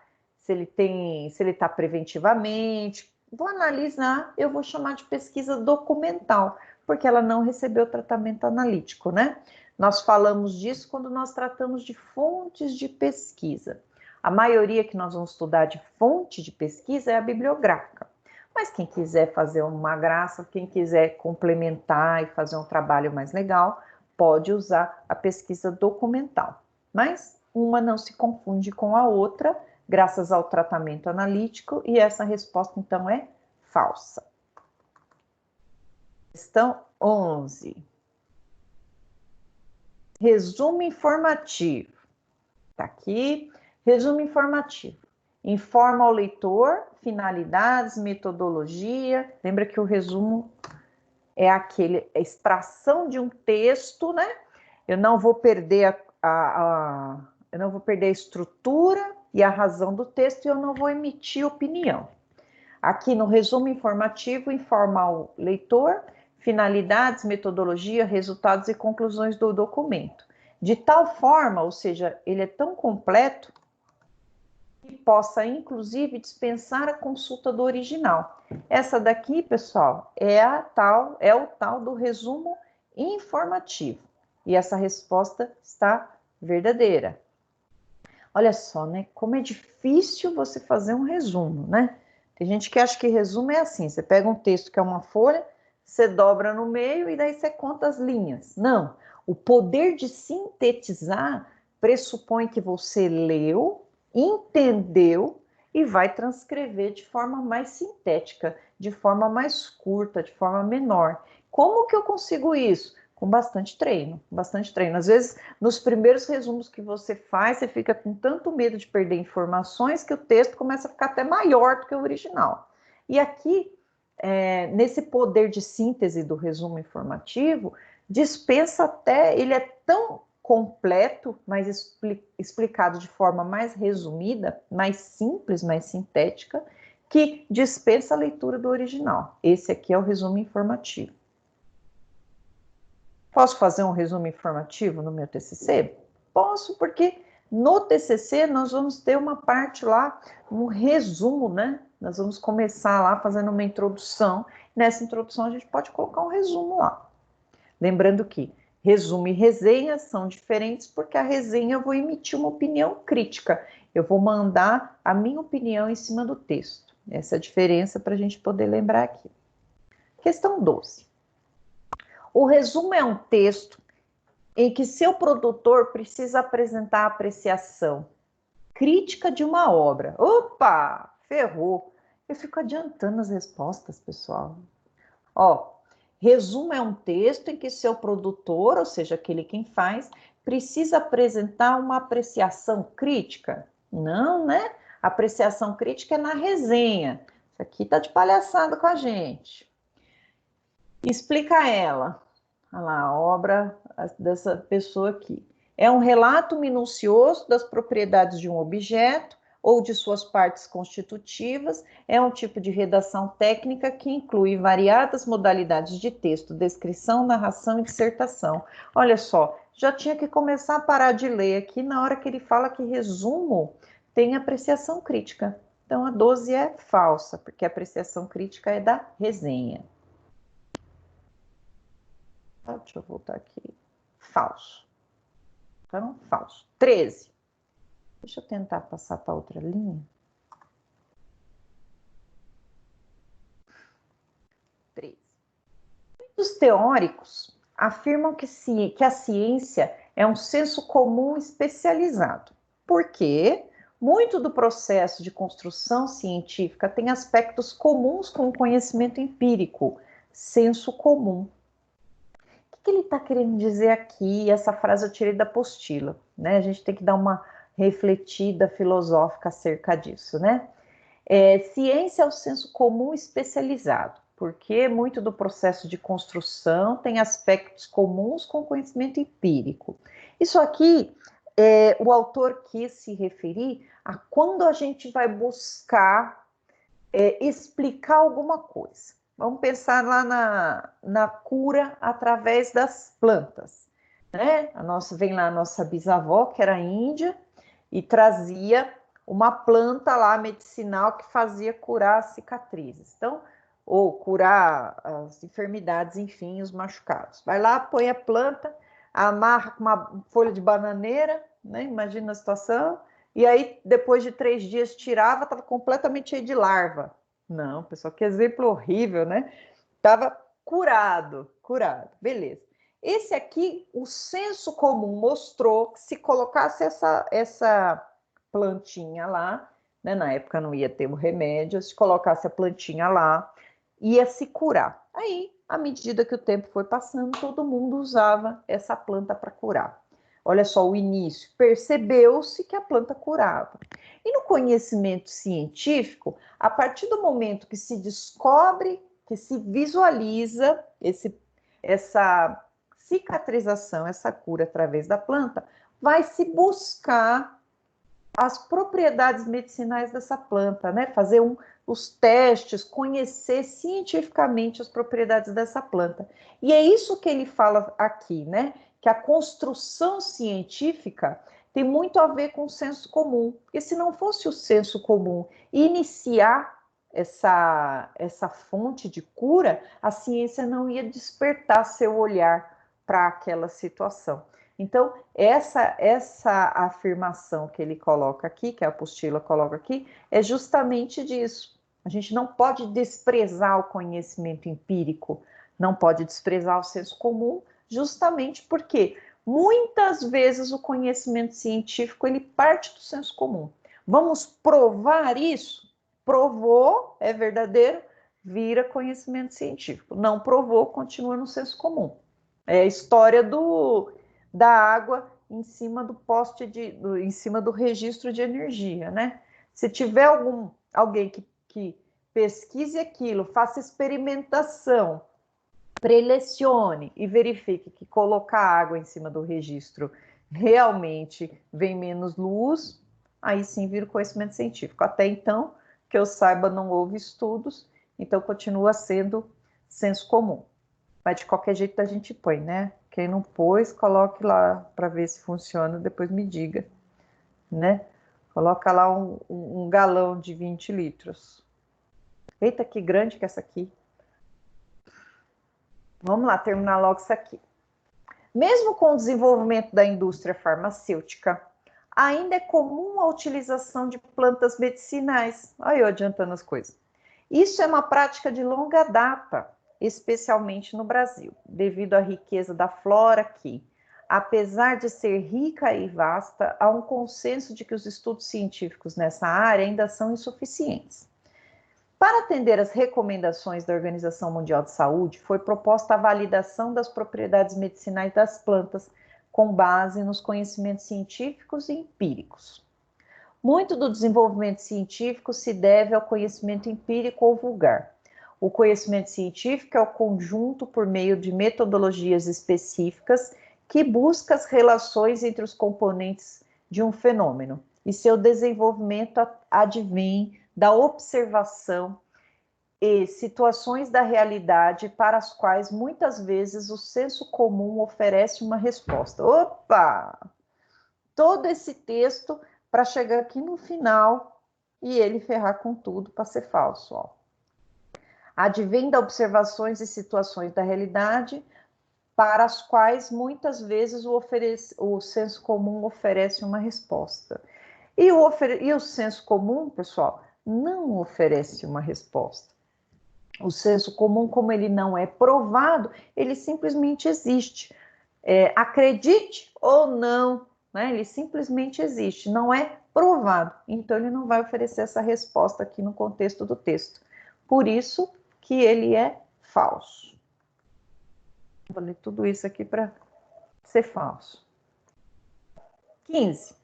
preventivamente, vou analisar, eu vou chamar de pesquisa documental, porque ela não recebeu tratamento analítico, né? Nós falamos disso quando nós tratamos de fontes de pesquisa. A maioria que nós vamos estudar de fonte de pesquisa é a bibliográfica. Mas quem quiser fazer uma graça, quem quiser complementar e fazer um trabalho mais legal, pode usar a pesquisa documental. Mas uma não se confunde com a outra, graças ao tratamento analítico, e essa resposta, então, é falsa. Questão 11. Resumo informativo. Está aqui. Resumo informativo. Informa ao leitor finalidades, metodologia. Lembra que o resumo é a extração de um texto, né? Eu não vou perder eu não vou perder a estrutura e a razão do texto e eu não vou emitir opinião. Aqui no resumo informativo, informa ao leitor finalidades, metodologia, resultados e conclusões do documento. De tal forma, ou seja, ele é tão completo que possa, inclusive, dispensar a consulta do original. Essa daqui, pessoal, é o tal do resumo informativo. E essa resposta está verdadeira. Olha só, né? Como é difícil você fazer um resumo, né? Tem gente que acha que resumo é assim, você pega um texto que é uma folha, você dobra no meio e daí você conta as linhas. Não, o poder de sintetizar pressupõe que você leu, entendeu e vai transcrever de forma mais sintética, de forma mais curta, de forma menor. Como que eu consigo isso? Com bastante treino, bastante treino. Às vezes, nos primeiros resumos que você faz, você fica com tanto medo de perder informações que o texto começa a ficar até maior do que o original. E aqui, nesse poder de síntese do resumo informativo, dispensa até, ele é tão completo, mas explicado de forma mais resumida, mais simples, mais sintética, que dispensa a leitura do original. Esse aqui é o resumo informativo. Posso fazer um resumo informativo no meu TCC? Posso, porque no TCC nós vamos ter uma parte lá, um resumo, né? Nós vamos começar lá fazendo uma introdução. Nessa introdução a gente pode colocar um resumo lá. Lembrando que resumo e resenha são diferentes, porque a resenha eu vou emitir uma opinião crítica. Eu vou mandar a minha opinião em cima do texto. Essa é a diferença para a gente poder lembrar aqui. Questão 12. O resumo é um texto em que seu produtor precisa apresentar a apreciação crítica de uma obra. Opa, ferrou. Eu fico adiantando as respostas, pessoal. Ó, resumo é um texto em que seu produtor, ou seja, aquele quem faz, precisa apresentar uma apreciação crítica. Não, né? Apreciação crítica é na resenha. Isso aqui tá de palhaçada com a gente. Explica ela. Olha lá, a obra dessa pessoa aqui. É um relato minucioso das propriedades de um objeto, ou de suas partes constitutivas, é um tipo de redação técnica que inclui variadas modalidades de texto, descrição, narração e dissertação. Olha só, já tinha que começar a parar de ler aqui na hora que ele fala que resumo tem apreciação crítica. Então, a 12 é falsa, porque a apreciação crítica é da resenha. Deixa eu voltar aqui. Falso. Então, falso. 13. Deixa eu tentar passar para outra linha. 13. Muitos teóricos afirmam que a ciência é um senso comum especializado. Por quê? Muito do processo de construção científica tem aspectos comuns com o conhecimento empírico, senso comum. O que ele está querendo dizer aqui? Essa frase eu tirei da apostila, né? A gente tem que dar uma refletida filosófica acerca disso, né? Ciência é o senso comum especializado, porque muito do processo de construção tem aspectos comuns com o conhecimento empírico. Isso aqui, o autor quis se referir a quando a gente vai buscar explicar alguma coisa. Vamos pensar lá na cura através das plantas, né? Vem lá a nossa bisavó, que era índia, e trazia uma planta lá medicinal que fazia curar as cicatrizes. Então, ou curar as enfermidades, enfim, os machucados. Vai lá, põe a planta, amarra com uma folha de bananeira, né? Imagina a situação. E aí, depois de 3 dias, tirava, estava completamente cheio de larva. Não, pessoal, que exemplo horrível, né? Estava curado. Beleza. Esse aqui, o senso comum mostrou que se colocasse essa plantinha lá, né? Na época não ia ter o remédio, se colocasse a plantinha lá, ia se curar. Aí, à medida que o tempo foi passando, todo mundo usava essa planta para curar. Olha só o início, percebeu-se que a planta curava. E no conhecimento científico, a partir do momento que se descobre, que se visualiza essa cicatrização, essa cura através da planta, vai se buscar as propriedades medicinais dessa planta, né? Fazer os testes, conhecer cientificamente as propriedades dessa planta. E é isso que ele fala aqui, né? Que a construção científica tem muito a ver com o senso comum. Porque se não fosse o senso comum iniciar essa fonte de cura, a ciência não ia despertar seu olhar para aquela situação. Então, essa afirmação que ele coloca aqui, que a apostila coloca aqui, é justamente disso. A gente não pode desprezar o conhecimento empírico, não pode desprezar o senso comum, justamente porque muitas vezes o conhecimento científico ele parte do senso comum. Vamos provar isso? Provou, é verdadeiro, vira conhecimento científico. Não provou, continua no senso comum. É a história da água em cima do poste em cima do registro de energia, né? Se tiver alguém que pesquise aquilo, faça experimentação, prelecione e verifique que colocar água em cima do registro realmente vem menos luz, aí sim vira conhecimento científico. Até então, que eu saiba, não houve estudos, então continua sendo senso comum. Mas de qualquer jeito a gente põe, né? Quem não pôs, coloque lá para ver se funciona, depois me diga, né? Coloca lá um galão de 20 litros. Eita, que grande que é essa aqui. Vamos lá, terminar logo isso aqui. Mesmo com o desenvolvimento da indústria farmacêutica, ainda é comum a utilização de plantas medicinais. Olha eu adiantando as coisas. Isso é uma prática de longa data, especialmente no Brasil, devido à riqueza da flora que, apesar de ser rica e vasta, há um consenso de que os estudos científicos nessa área ainda são insuficientes. Para atender às recomendações da Organização Mundial de Saúde, foi proposta a validação das propriedades medicinais das plantas com base nos conhecimentos científicos e empíricos. Muito do desenvolvimento científico se deve ao conhecimento empírico ou vulgar. O conhecimento científico é o conjunto por meio de metodologias específicas que busca as relações entre os componentes de um fenômeno. e seu desenvolvimento advém da observação e situações da realidade para as quais muitas vezes o senso comum oferece uma resposta. Opa! Todo esse texto para chegar aqui no final e ele ferrar com tudo para ser falso. Ó. Advém da observações e situações da realidade para as quais muitas vezes o senso comum oferece uma resposta. E o senso comum, pessoal, não oferece uma resposta. O senso comum, como ele não é provado, ele simplesmente existe. Acredite ou não, né? Ele simplesmente existe, não é provado. Então, ele não vai oferecer essa resposta aqui no contexto do texto. Por isso que ele é falso. Vou ler tudo isso aqui para ser falso. 15.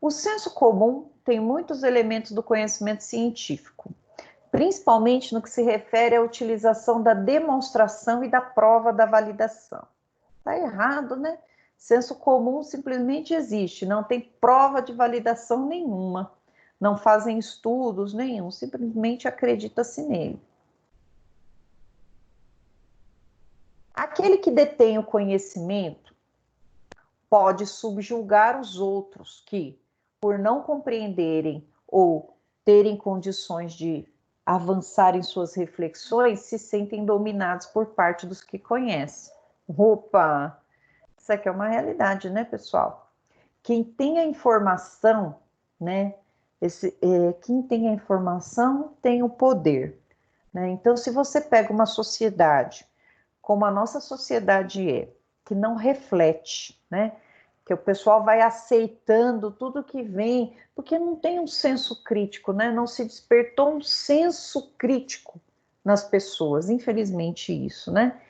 O senso comum tem muitos elementos do conhecimento científico, principalmente no que se refere à utilização da demonstração e da prova da validação. Está errado, né? Senso comum simplesmente existe, não tem prova de validação nenhuma, não fazem estudos nenhum, simplesmente acredita-se nele. Aquele que detém o conhecimento pode subjugar os outros que, por não compreenderem ou terem condições de avançar em suas reflexões, se sentem dominados por parte dos que conhecem. Opa! Isso aqui é uma realidade, né, pessoal? Quem tem a informação, né? Quem tem a informação tem o poder, né? Então, se você pega uma sociedade, como a nossa sociedade é, que não reflete, né? Que o pessoal vai aceitando tudo que vem, porque não tem um senso crítico, né? Não se despertou um senso crítico nas pessoas, infelizmente isso, né?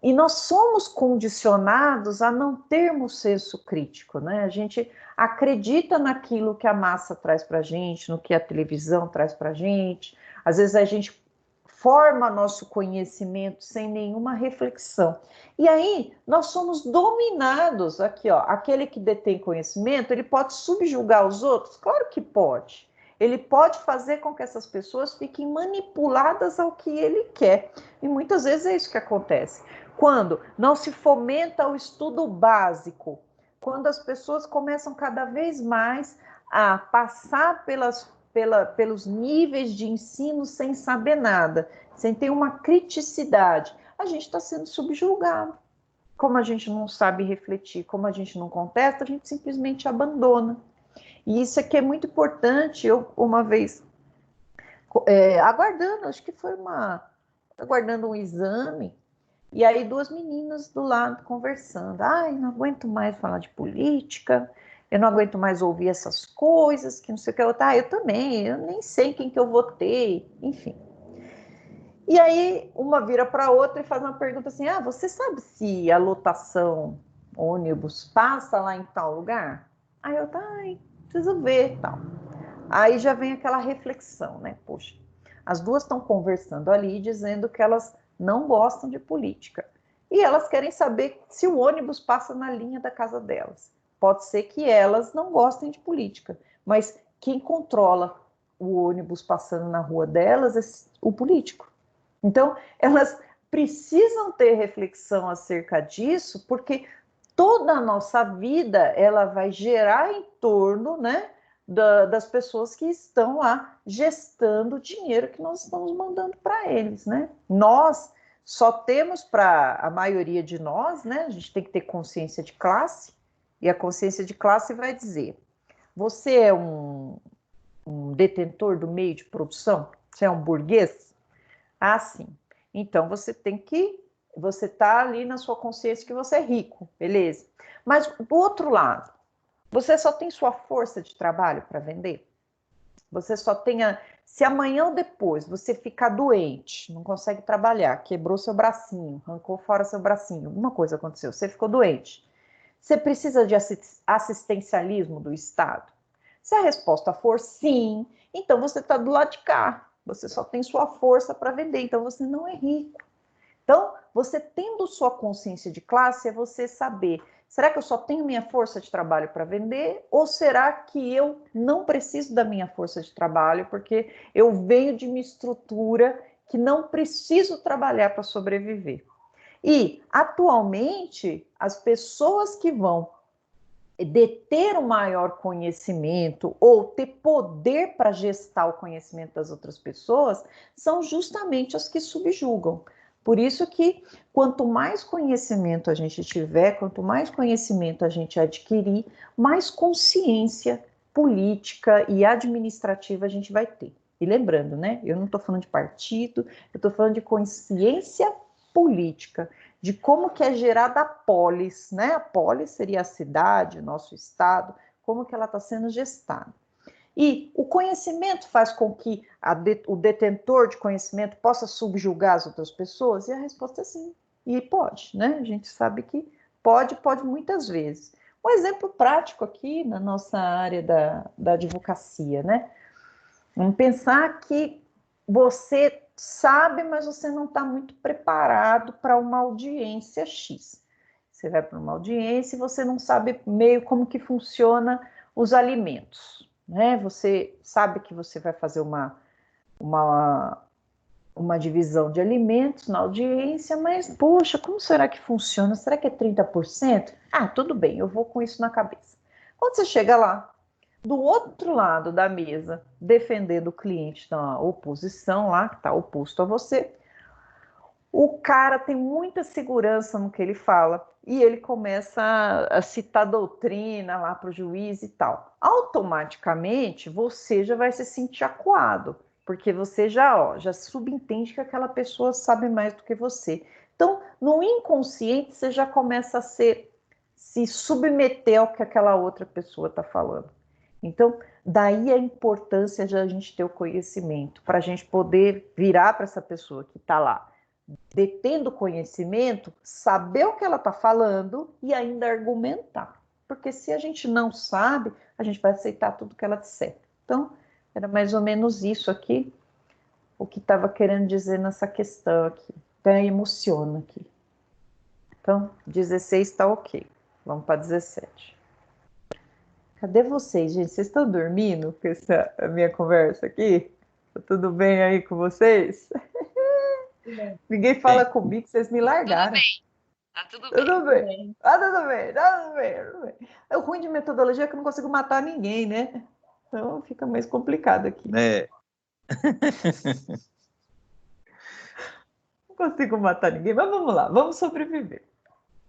E nós somos condicionados a não termos senso crítico, né? A gente acredita naquilo que a massa traz para a gente, no que a televisão traz para a gente. Às vezes a gente forma nosso conhecimento sem nenhuma reflexão. E aí nós somos dominados aqui, ó. Aquele que detém conhecimento, ele pode subjugar os outros? Claro que pode. Ele pode fazer com que essas pessoas fiquem manipuladas ao que ele quer. E muitas vezes é isso que acontece. Quando não se fomenta o estudo básico, quando as pessoas começam cada vez mais a passar pelos níveis de ensino sem saber nada, sem ter uma criticidade, a gente está sendo subjugado. Como a gente não sabe refletir, como a gente não contesta, a gente simplesmente abandona. E isso aqui é muito importante. Eu, uma vez, aguardando, acho que foi aguardando um exame, e aí 2 meninas do lado conversando. Ai, não aguento mais falar de política, eu não aguento mais ouvir essas coisas, que não sei o que. Eu também, eu nem sei quem que eu votei, enfim. E aí uma vira para outra e faz uma pergunta assim, você sabe se a lotação ônibus passa lá em tal lugar? Aí eu, preciso ver, tal. Aí já vem aquela reflexão, né? Poxa, as duas estão conversando ali, dizendo que elas não gostam de política. E elas querem saber se o ônibus passa na linha da casa delas. Pode ser que elas não gostem de política, mas quem controla o ônibus passando na rua delas é o político. Então, elas precisam ter reflexão acerca disso, porque toda a nossa vida ela vai gerar em torno, né, das pessoas que estão lá gestando o dinheiro que nós estamos mandando para eles, né? Nós só temos, para a maioria de nós, né? A gente tem que ter consciência de classe, e a consciência de classe vai dizer: você é um detentor do meio de produção? Você é um burguês? Sim. Então você está ali na sua consciência que você é rico, beleza? Mas do outro lado, você só tem sua força de trabalho para vender? Você só tem se amanhã ou depois você ficar doente, não consegue trabalhar, quebrou seu bracinho, arrancou fora seu bracinho, alguma coisa aconteceu, você ficou doente. Você precisa de assistencialismo do Estado? Se a resposta for sim, então você está do lado de cá. Você só tem sua força para vender, então você não é rico. Então, você tendo sua consciência de classe, é você saber Será que eu só tenho minha força de trabalho para vender? Ou será que eu não preciso da minha força de trabalho porque eu venho de uma estrutura que não preciso trabalhar para sobreviver? E, atualmente, as pessoas que vão deter o maior conhecimento ou ter poder para gestar o conhecimento das outras pessoas são justamente as que subjugam. Por isso que quanto mais conhecimento a gente tiver, quanto mais conhecimento a gente adquirir, mais consciência política e administrativa a gente vai ter. E lembrando, né? Eu não estou falando de partido, eu estou falando de consciência política, de como que é gerada a polis, né? A polis seria a cidade, nosso estado, como que ela está sendo gestada. E o conhecimento faz com que o detentor de conhecimento possa subjugar as outras pessoas? E a resposta é sim. E pode, né? A gente sabe que pode muitas vezes. Um exemplo prático aqui na nossa área da advocacia, né? Vamos pensar que você sabe, mas você não está muito preparado para uma audiência X. Você vai para uma audiência e você não sabe meio como que funciona os alimentos, né? Você sabe que você vai fazer uma divisão de alimentos na audiência, mas, poxa, como será que funciona? Será que é 30%? Ah, tudo bem, eu vou com isso na cabeça. Quando você chega lá, do outro lado da mesa, defendendo o cliente na oposição lá, que está oposto a você, o cara tem muita segurança no que ele fala e ele começa a citar doutrina lá para o juiz e tal. Automaticamente, você já vai se sentir acuado, porque você já subentende que aquela pessoa sabe mais do que você. Então, no inconsciente, você já começa a se submeter ao que aquela outra pessoa está falando. Então, daí a importância de a gente ter o conhecimento, para a gente poder virar para essa pessoa que está lá, detendo conhecimento, saber o que ela está falando e ainda argumentar. Porque se a gente não sabe, a gente vai aceitar tudo que ela disser. Então, era mais ou menos isso aqui, o que estava querendo dizer nessa questão aqui. Até emociona aqui. Então, 16 está ok. Vamos para 17. Cadê vocês, gente? Vocês estão dormindo com essa minha conversa aqui? Tá tudo bem aí com vocês? Ninguém fala comigo, vocês me largaram. Tudo bem. Tá tudo bem. Ah, tudo bem. O ruim de metodologia é que eu não consigo matar ninguém, né? Então fica mais complicado aqui. É. Não consigo matar ninguém, mas vamos lá, vamos sobreviver.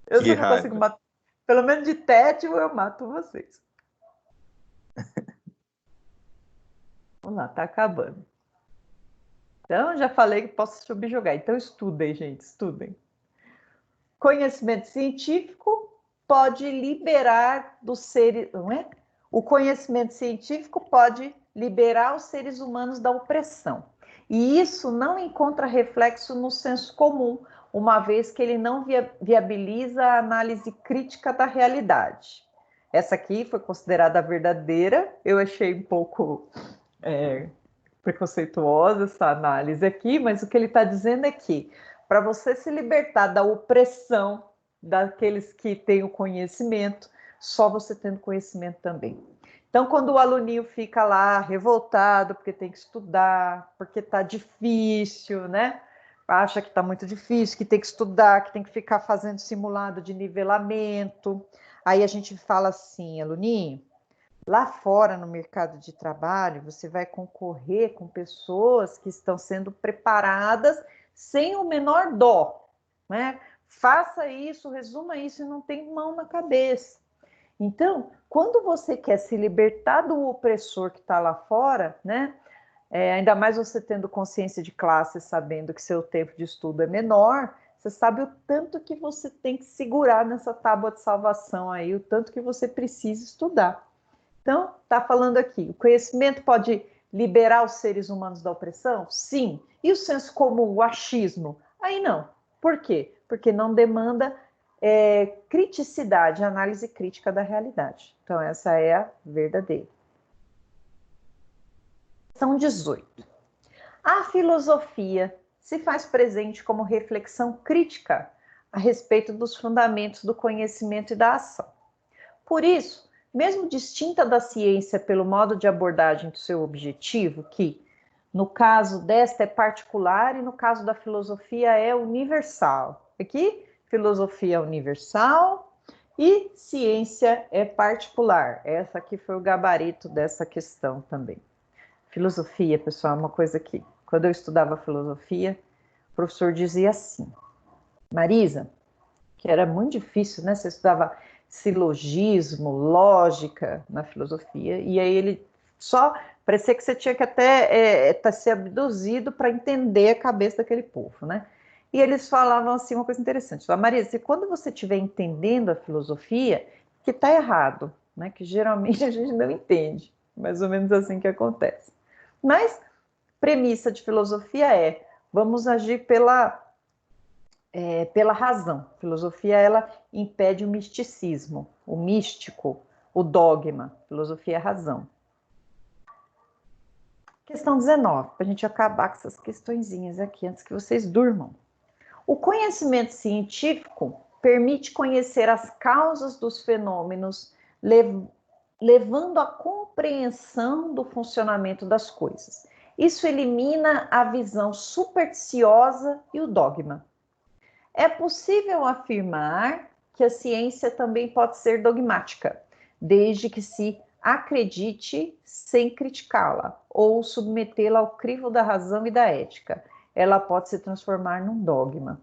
Eu só não consigo matar. Pelo menos de tédio eu mato vocês. Vamos lá, tá acabando. Então, já falei que posso subjugar. Então, estudem, gente, estudem. Conhecimento científico pode liberar dos seres... Não é? O conhecimento científico pode liberar os seres humanos da opressão. E isso não encontra reflexo no senso comum, uma vez que ele não viabiliza a análise crítica da realidade. Essa aqui foi considerada verdadeira. Eu achei um pouco... preconceituosa essa análise aqui, mas o que ele está dizendo é que para você se libertar da opressão daqueles que têm o conhecimento, só você tendo conhecimento também. Então, quando o aluninho fica lá revoltado porque tem que estudar, porque está difícil, né? Acha que está muito difícil, que tem que estudar, que tem que ficar fazendo simulado de nivelamento. Aí a gente fala assim, aluninho, lá fora no mercado de trabalho, você vai concorrer com pessoas que estão sendo preparadas sem o menor dó, né? Faça isso, resuma isso e não tem mão na cabeça. Então, quando você quer se libertar do opressor que está lá fora, né? Ainda mais você tendo consciência de classe, sabendo que seu tempo de estudo é menor, você sabe o tanto que você tem que segurar nessa tábua de salvação aí, o tanto que você precisa estudar. Então, está falando aqui, o conhecimento pode liberar os seres humanos da opressão? Sim. E o senso comum, o achismo? Aí não. Por quê? Porque não demanda criticidade, análise crítica da realidade. Então, essa é a verdadeira. Questão 18. A filosofia se faz presente como reflexão crítica a respeito dos fundamentos do conhecimento e da ação. Por isso, mesmo distinta da ciência pelo modo de abordagem do seu objetivo, que no caso desta é particular e no caso da filosofia é universal. Aqui, filosofia é universal e ciência é particular. Essa aqui foi o gabarito dessa questão também. Filosofia, pessoal, é uma coisa que, quando eu estudava filosofia, o professor dizia assim, Marisa, que era muito difícil, né? Você estudava silogismo, lógica na filosofia, e aí ele só parecia que você tinha que até ser abduzido para entender a cabeça daquele povo, né? E eles falavam assim uma coisa interessante, Marisa, quando você estiver entendendo a filosofia, que está errado, né? Que geralmente a gente não entende, mais ou menos assim que acontece. Mas premissa de filosofia é, vamos agir pela razão. A filosofia, ela impede o misticismo, o místico, o dogma. Filosofia é razão. Questão 19, para a gente acabar com essas questõezinhas aqui antes que vocês durmam. O conhecimento científico permite conhecer as causas dos fenômenos, levando à compreensão do funcionamento das coisas. Isso elimina a visão supersticiosa e o dogma. É possível afirmar que a ciência também pode ser dogmática, desde que se acredite sem criticá-la ou submetê-la ao crivo da razão e da ética. Ela pode se transformar num dogma.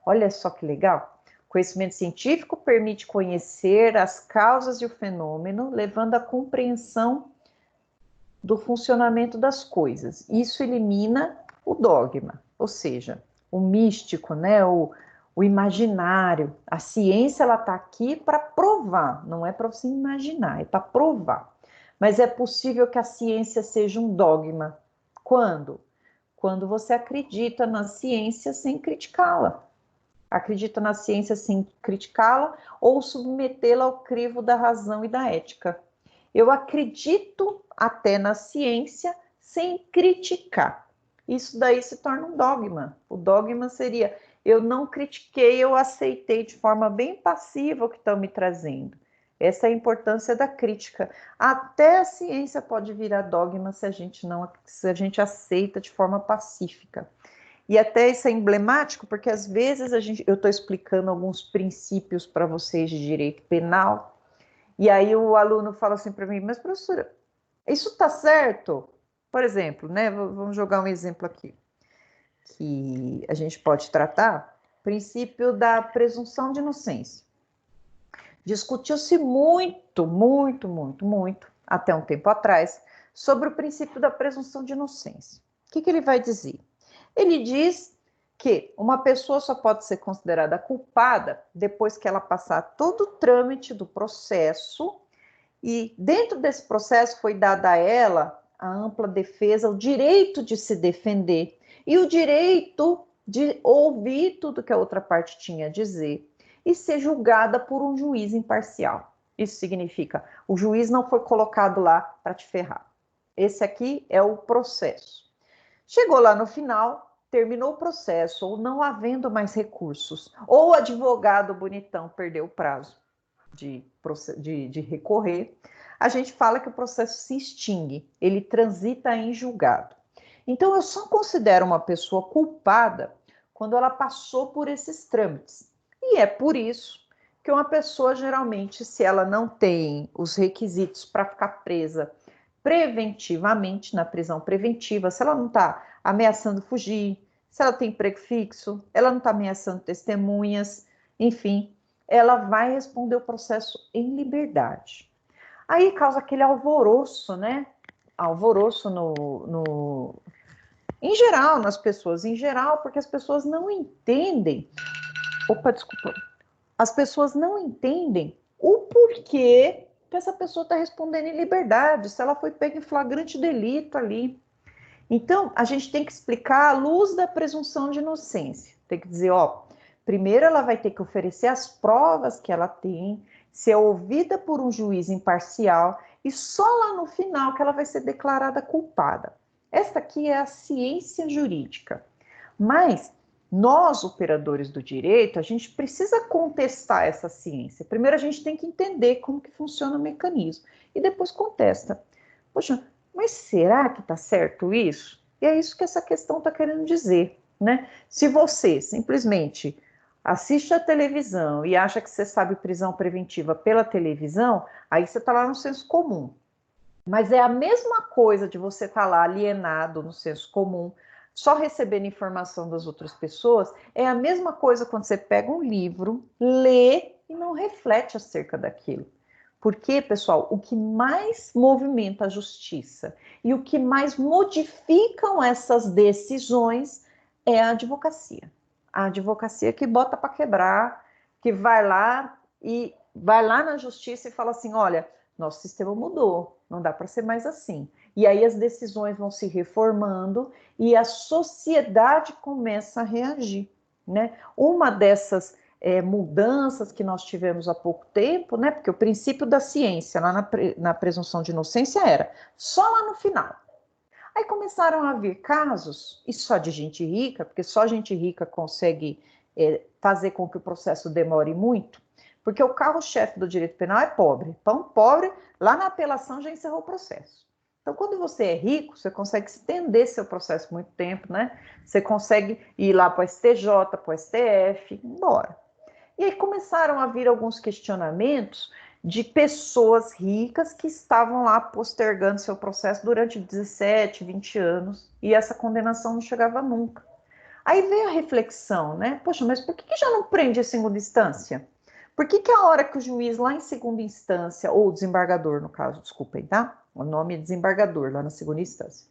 Olha só que legal. O conhecimento científico permite conhecer as causas e o fenômeno, levando à compreensão do funcionamento das coisas. Isso elimina o dogma, ou seja, o místico, né? O imaginário. A ciência, ela está aqui para provar, não é para você imaginar, é para provar. Mas é possível que a ciência seja um dogma. Quando? Quando você acredita na ciência sem criticá-la. Acredita na ciência sem criticá-la ou submetê-la ao crivo da razão e da ética. Eu acredito até na ciência sem criticar. Isso daí se torna um dogma. O dogma seria, eu não critiquei, eu aceitei de forma bem passiva o que estão me trazendo. Essa é a importância da crítica. Até a ciência pode virar dogma se a gente aceita de forma pacífica. E até isso é emblemático, porque às vezes eu estou explicando alguns princípios para vocês de direito penal, e aí o aluno fala assim para mim, mas professora, isso está certo? Por exemplo, né? Vamos jogar um exemplo aqui, que a gente pode tratar, princípio da presunção de inocência. Discutiu-se muito, até um tempo atrás, sobre o princípio da presunção de inocência. O que ele vai dizer? Ele diz que uma pessoa só pode ser considerada culpada depois que ela passar todo o trâmite do processo e dentro desse processo foi dada a ela a ampla defesa, o direito de se defender e o direito de ouvir tudo que a outra parte tinha a dizer e ser julgada por um juiz imparcial. Isso significa, o juiz não foi colocado lá para te ferrar. Esse aqui é o processo. Chegou lá no final, terminou o processo, ou não havendo mais recursos, ou o advogado bonitão perdeu o prazo de recorrer, a gente fala que o processo se extingue, ele transita em julgado. Então, eu só considero uma pessoa culpada quando ela passou por esses trâmites. E é por isso que uma pessoa, geralmente, se ela não tem os requisitos para ficar presa preventivamente, na prisão preventiva, se ela não está ameaçando fugir, se ela tem emprego fixo, ela não está ameaçando testemunhas, enfim, ela vai responder o processo em liberdade. Aí causa aquele alvoroço, né? Alvoroço em geral, nas pessoas, em geral, porque as pessoas não entendem. Opa, desculpa. As pessoas não entendem o porquê que essa pessoa está respondendo em liberdade, se ela foi pega em flagrante delito ali. Então, a gente tem que explicar à luz da presunção de inocência. Tem que dizer, ó, primeiro ela vai ter que oferecer as provas que ela tem, ser ouvida por um juiz imparcial e só lá no final que ela vai ser declarada culpada. Esta aqui é a ciência jurídica. Mas Nós, operadores do direito, a gente precisa contestar essa ciência. Primeiro a gente tem que entender como que funciona o mecanismo e depois contesta. Poxa, mas será que está certo isso? E é isso que essa questão está querendo dizer, né? Se você simplesmente assiste a televisão e acha que você sabe prisão preventiva pela televisão, aí você está lá no senso comum. Mas é a mesma coisa de você estar lá alienado no senso comum, só recebendo informação das outras pessoas, é a mesma coisa quando você pega um livro, lê e não reflete acerca daquilo. Porque, pessoal, o que mais movimenta a justiça e o que mais modificam essas decisões é a advocacia. A advocacia que bota para quebrar, que vai lá na justiça e fala assim, olha, nosso sistema mudou, não dá para ser mais assim. E aí as decisões vão se reformando e a sociedade começa a reagir, né? Uma dessas mudanças que nós tivemos há pouco tempo, né? Porque o princípio da ciência, lá na presunção de inocência, era só lá no final. Aí começaram a vir casos, e só de gente rica, porque só gente rica consegue fazer com que o processo demore muito, porque o carro-chefe do direito penal é pobre. Então, pobre, lá na apelação já encerrou o processo. Então, quando você é rico, você consegue estender seu processo muito tempo, né? Você consegue ir lá para o STJ, para o STF, embora. E aí começaram a vir alguns questionamentos de pessoas ricas que estavam lá postergando seu processo durante 17, 20 anos, e essa condenação não chegava nunca. Aí veio a reflexão, né? Poxa, mas por que já não prende em segunda instância? Por que a hora que o juiz lá em segunda instância, ou o desembargador no caso, desculpem, tá? O nome é desembargador lá na segunda instância,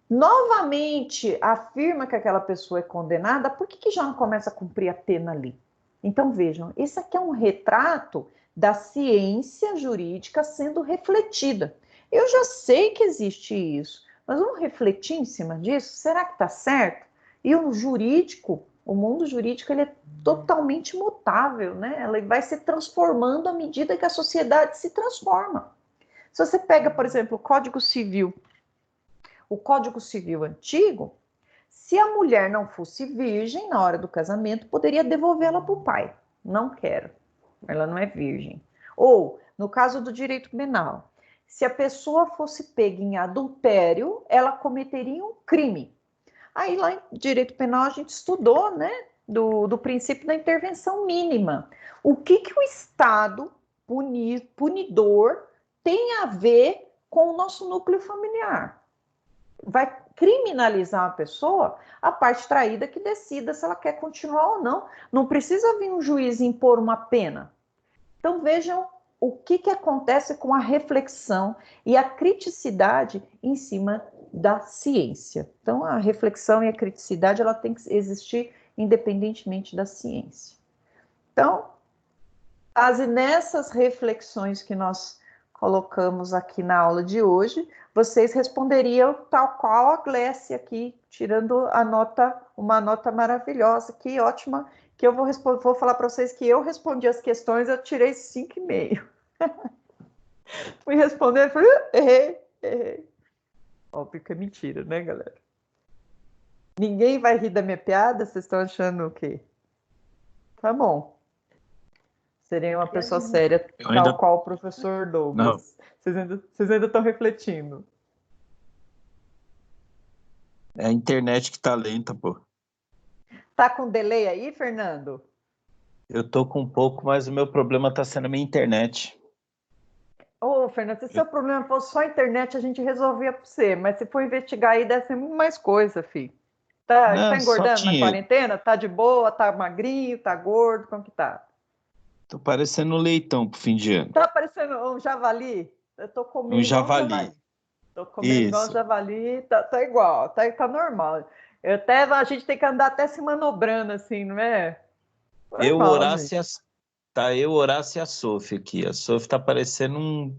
novamente afirma que aquela pessoa é condenada, por que já não começa a cumprir a pena ali? Então vejam, esse aqui é um retrato da ciência jurídica sendo refletida. Eu já sei que existe isso, mas vamos refletir em cima disso? Será que está certo? E o jurídico, o mundo jurídico, ele é totalmente mutável, né? Ele vai se transformando à medida que a sociedade se transforma. Se você pega, por exemplo, o Código Civil antigo, se a mulher não fosse virgem na hora do casamento, poderia devolvê-la para o pai. Não quero, ela não é virgem. Ou, no caso do direito penal, se a pessoa fosse pega em adultério, ela cometeria um crime. Aí lá em direito penal a gente estudou, né, do princípio da intervenção mínima. O que o Estado punidor tem a ver com o nosso núcleo familiar? Vai criminalizar a pessoa, a parte traída que decida se ela quer continuar ou não. Não precisa vir um juiz impor uma pena. Então vejam o que acontece com a reflexão e a criticidade em cima da ciência. Então a reflexão e a criticidade ela tem que existir independentemente da ciência. Então, base nessas reflexões que nós colocamos aqui na aula de hoje, vocês responderiam tal qual a Glécia aqui, tirando uma nota maravilhosa, que ótima, que eu vou falar para vocês que eu respondi as questões, eu tirei 5,5. Fui responder, falei, errei. Óbvio que é mentira, né, galera? Ninguém vai rir da minha piada? Vocês estão achando o quê? Tá bom. Serei uma pessoa séria, tal qual o professor Douglas. Vocês ainda estão refletindo. É a internet que tá lenta, pô. Tá com delay aí, Fernando? Eu tô com um pouco, mas o meu problema tá sendo a minha internet. Ô, Fernando, se seu problema fosse só a internet, a gente resolvia para você. Mas se for investigar aí, deve ser muito mais coisa, filho. Tá engordando na quarentena? Tá de boa? Tá magrinho? Tá gordo? Como que tá? Tô parecendo um leitão pro fim de ano. Tá parecendo um javali? Eu tô comendo um javali. Tô comendo igual javali, tá igual, tá normal. A gente tem que andar até se manobrando assim, não é? Eu, Horácio e a Sophie aqui. A Sophie tá parecendo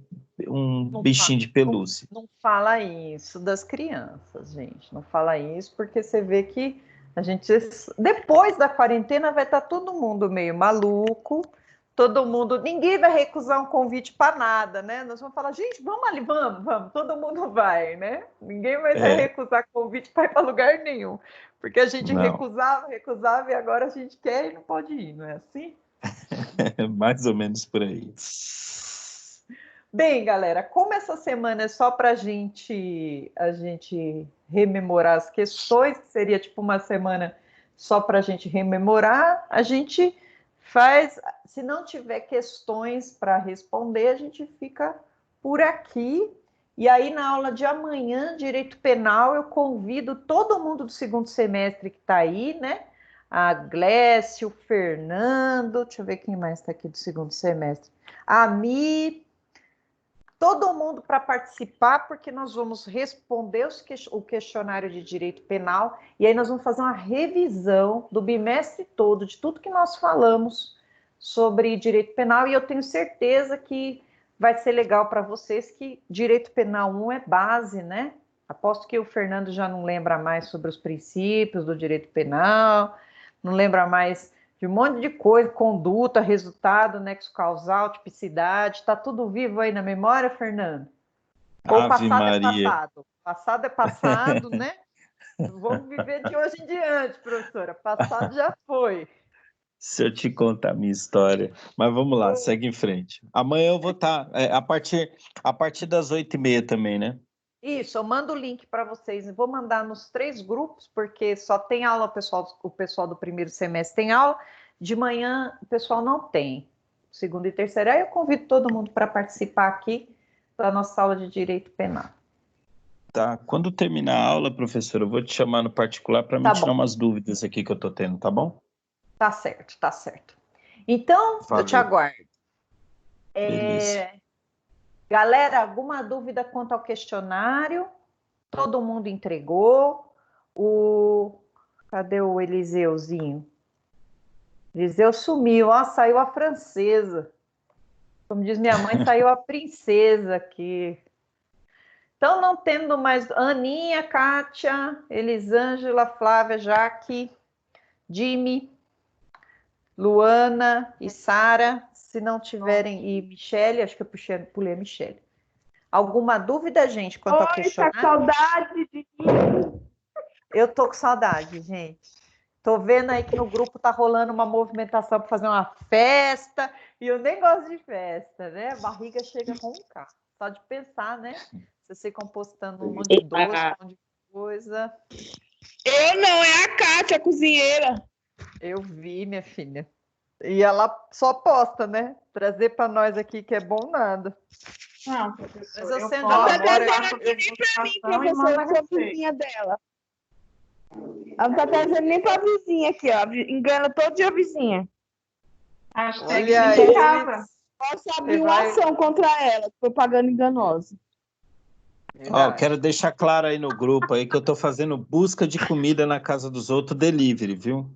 um bichinho de pelúcia. Não fala isso das crianças, gente. Não fala isso, porque você vê que a gente, depois da quarentena, vai estar todo mundo meio maluco. Ninguém vai recusar um convite para nada, né? Nós vamos falar, gente, vamos ali, vamos, todo mundo vai, né? Ninguém vai recusar convite para ir para lugar nenhum. Porque a gente Não. recusava e agora a gente quer e não pode ir, não é assim? Mais ou menos por aí. Bem, galera, como essa semana é só para a gente rememorar as questões, que seria tipo uma semana só para a gente rememorar, a gente faz, se não tiver questões para responder, a gente fica por aqui. E aí, na aula de amanhã, Direito Penal, eu convido todo mundo do segundo semestre que está aí, né? A Glécio, o Fernando, deixa eu ver quem mais está aqui do segundo semestre. A Mi, todo mundo para participar, porque nós vamos responder o questionário de Direito Penal e aí nós vamos fazer uma revisão do bimestre todo, de tudo que nós falamos sobre Direito Penal, e eu tenho certeza que vai ser legal para vocês, que Direito Penal 1 é base, né? Aposto que o Fernando já não lembra mais sobre os princípios do Direito Penal, não lembra mais de um monte de coisa, conduta, resultado, nexo causal, tipicidade, tá tudo vivo aí na memória, Fernando? Ou Ave passado Maria. é passado? Passado é passado, né? Vamos viver de hoje em diante, professora. Passado já foi. Se eu te contar a minha história. Mas vamos lá, segue em frente. Amanhã eu vou estar, a partir das 8h30 também, né? Isso, eu mando o link para vocês. Eu vou mandar nos 3 grupos, porque só tem aula, o pessoal do primeiro semestre tem aula. De manhã o pessoal não tem. Segunda e terceira. Aí eu convido todo mundo para participar aqui da nossa aula de Direito Penal. Tá. Quando terminar a aula, professor, eu vou te chamar no particular para me tirar umas dúvidas aqui que eu tô tendo, tá bom? Tá certo, tá certo. Então, Valeu. eu te aguardo. Beleza. Galera, alguma dúvida quanto ao questionário? Todo mundo entregou. Cadê o Eliseuzinho? Eliseu sumiu. Ó, saiu a francesa. Como diz minha mãe, saiu a princesa aqui. Então, não tendo mais Aninha, Kátia, Elisângela, Flávia, Jaque, Jimmy, Luana e Sara, se não tiverem, e Michele, acho que eu pulei a Michele. Alguma dúvida, gente, quanto ao questionário? Tá saudade de mim. Eu tô com saudade, gente. Tô vendo aí que no grupo tá rolando uma movimentação para fazer uma festa, e eu nem gosto de festa, né? A barriga chega com um K. Só de pensar, né? Vocês ficam postando um monte de doce, um monte de coisa. Eu não, é a Kátia, a cozinheira. Eu vi, minha filha. E ela só posta, né? Trazer para nós aqui que é bom nada. Não, professor. Mas eu sei onde posso, ela mora. eu faço degustação e mando Professora, eu sou a você. vizinha dela. Ela não tá trazendo nem pra vizinha aqui, ó. Engana todo dia a vizinha. Hashtag Olha fica em aí. casa. Posso abrir Você uma vai- ação contra ela, propaganda enganosa. Ó, quero deixar claro aí no grupo aí que eu tô fazendo busca de comida na casa dos outros, delivery, viu?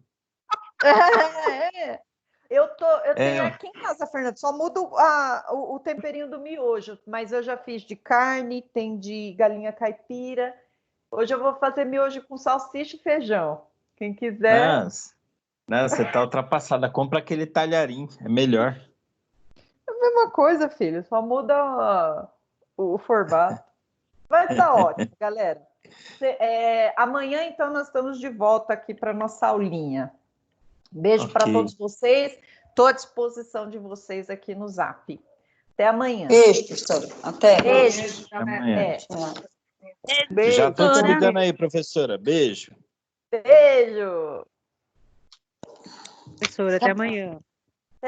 É. Eu tenho aqui em casa, Fernando, só mudo o temperinho do miojo, mas eu já fiz de carne, tem de galinha caipira. Hoje eu vou fazer miojo com salsicha e feijão. Quem quiser. Não, você tá ultrapassada. Compra aquele talharim, é melhor. Mesma coisa, filho, só muda o formato. Vai estar ótimo, galera. Amanhã, então, nós estamos de volta aqui para nossa aulinha. Beijo para todos vocês. Estou à disposição de vocês aqui no Zap. Até amanhã. Beijo, professora. Até. Beijo. Até amanhã. Beijo. Já tô te ligando aí, professora. Beijo. Beijo. Professora, até amanhã.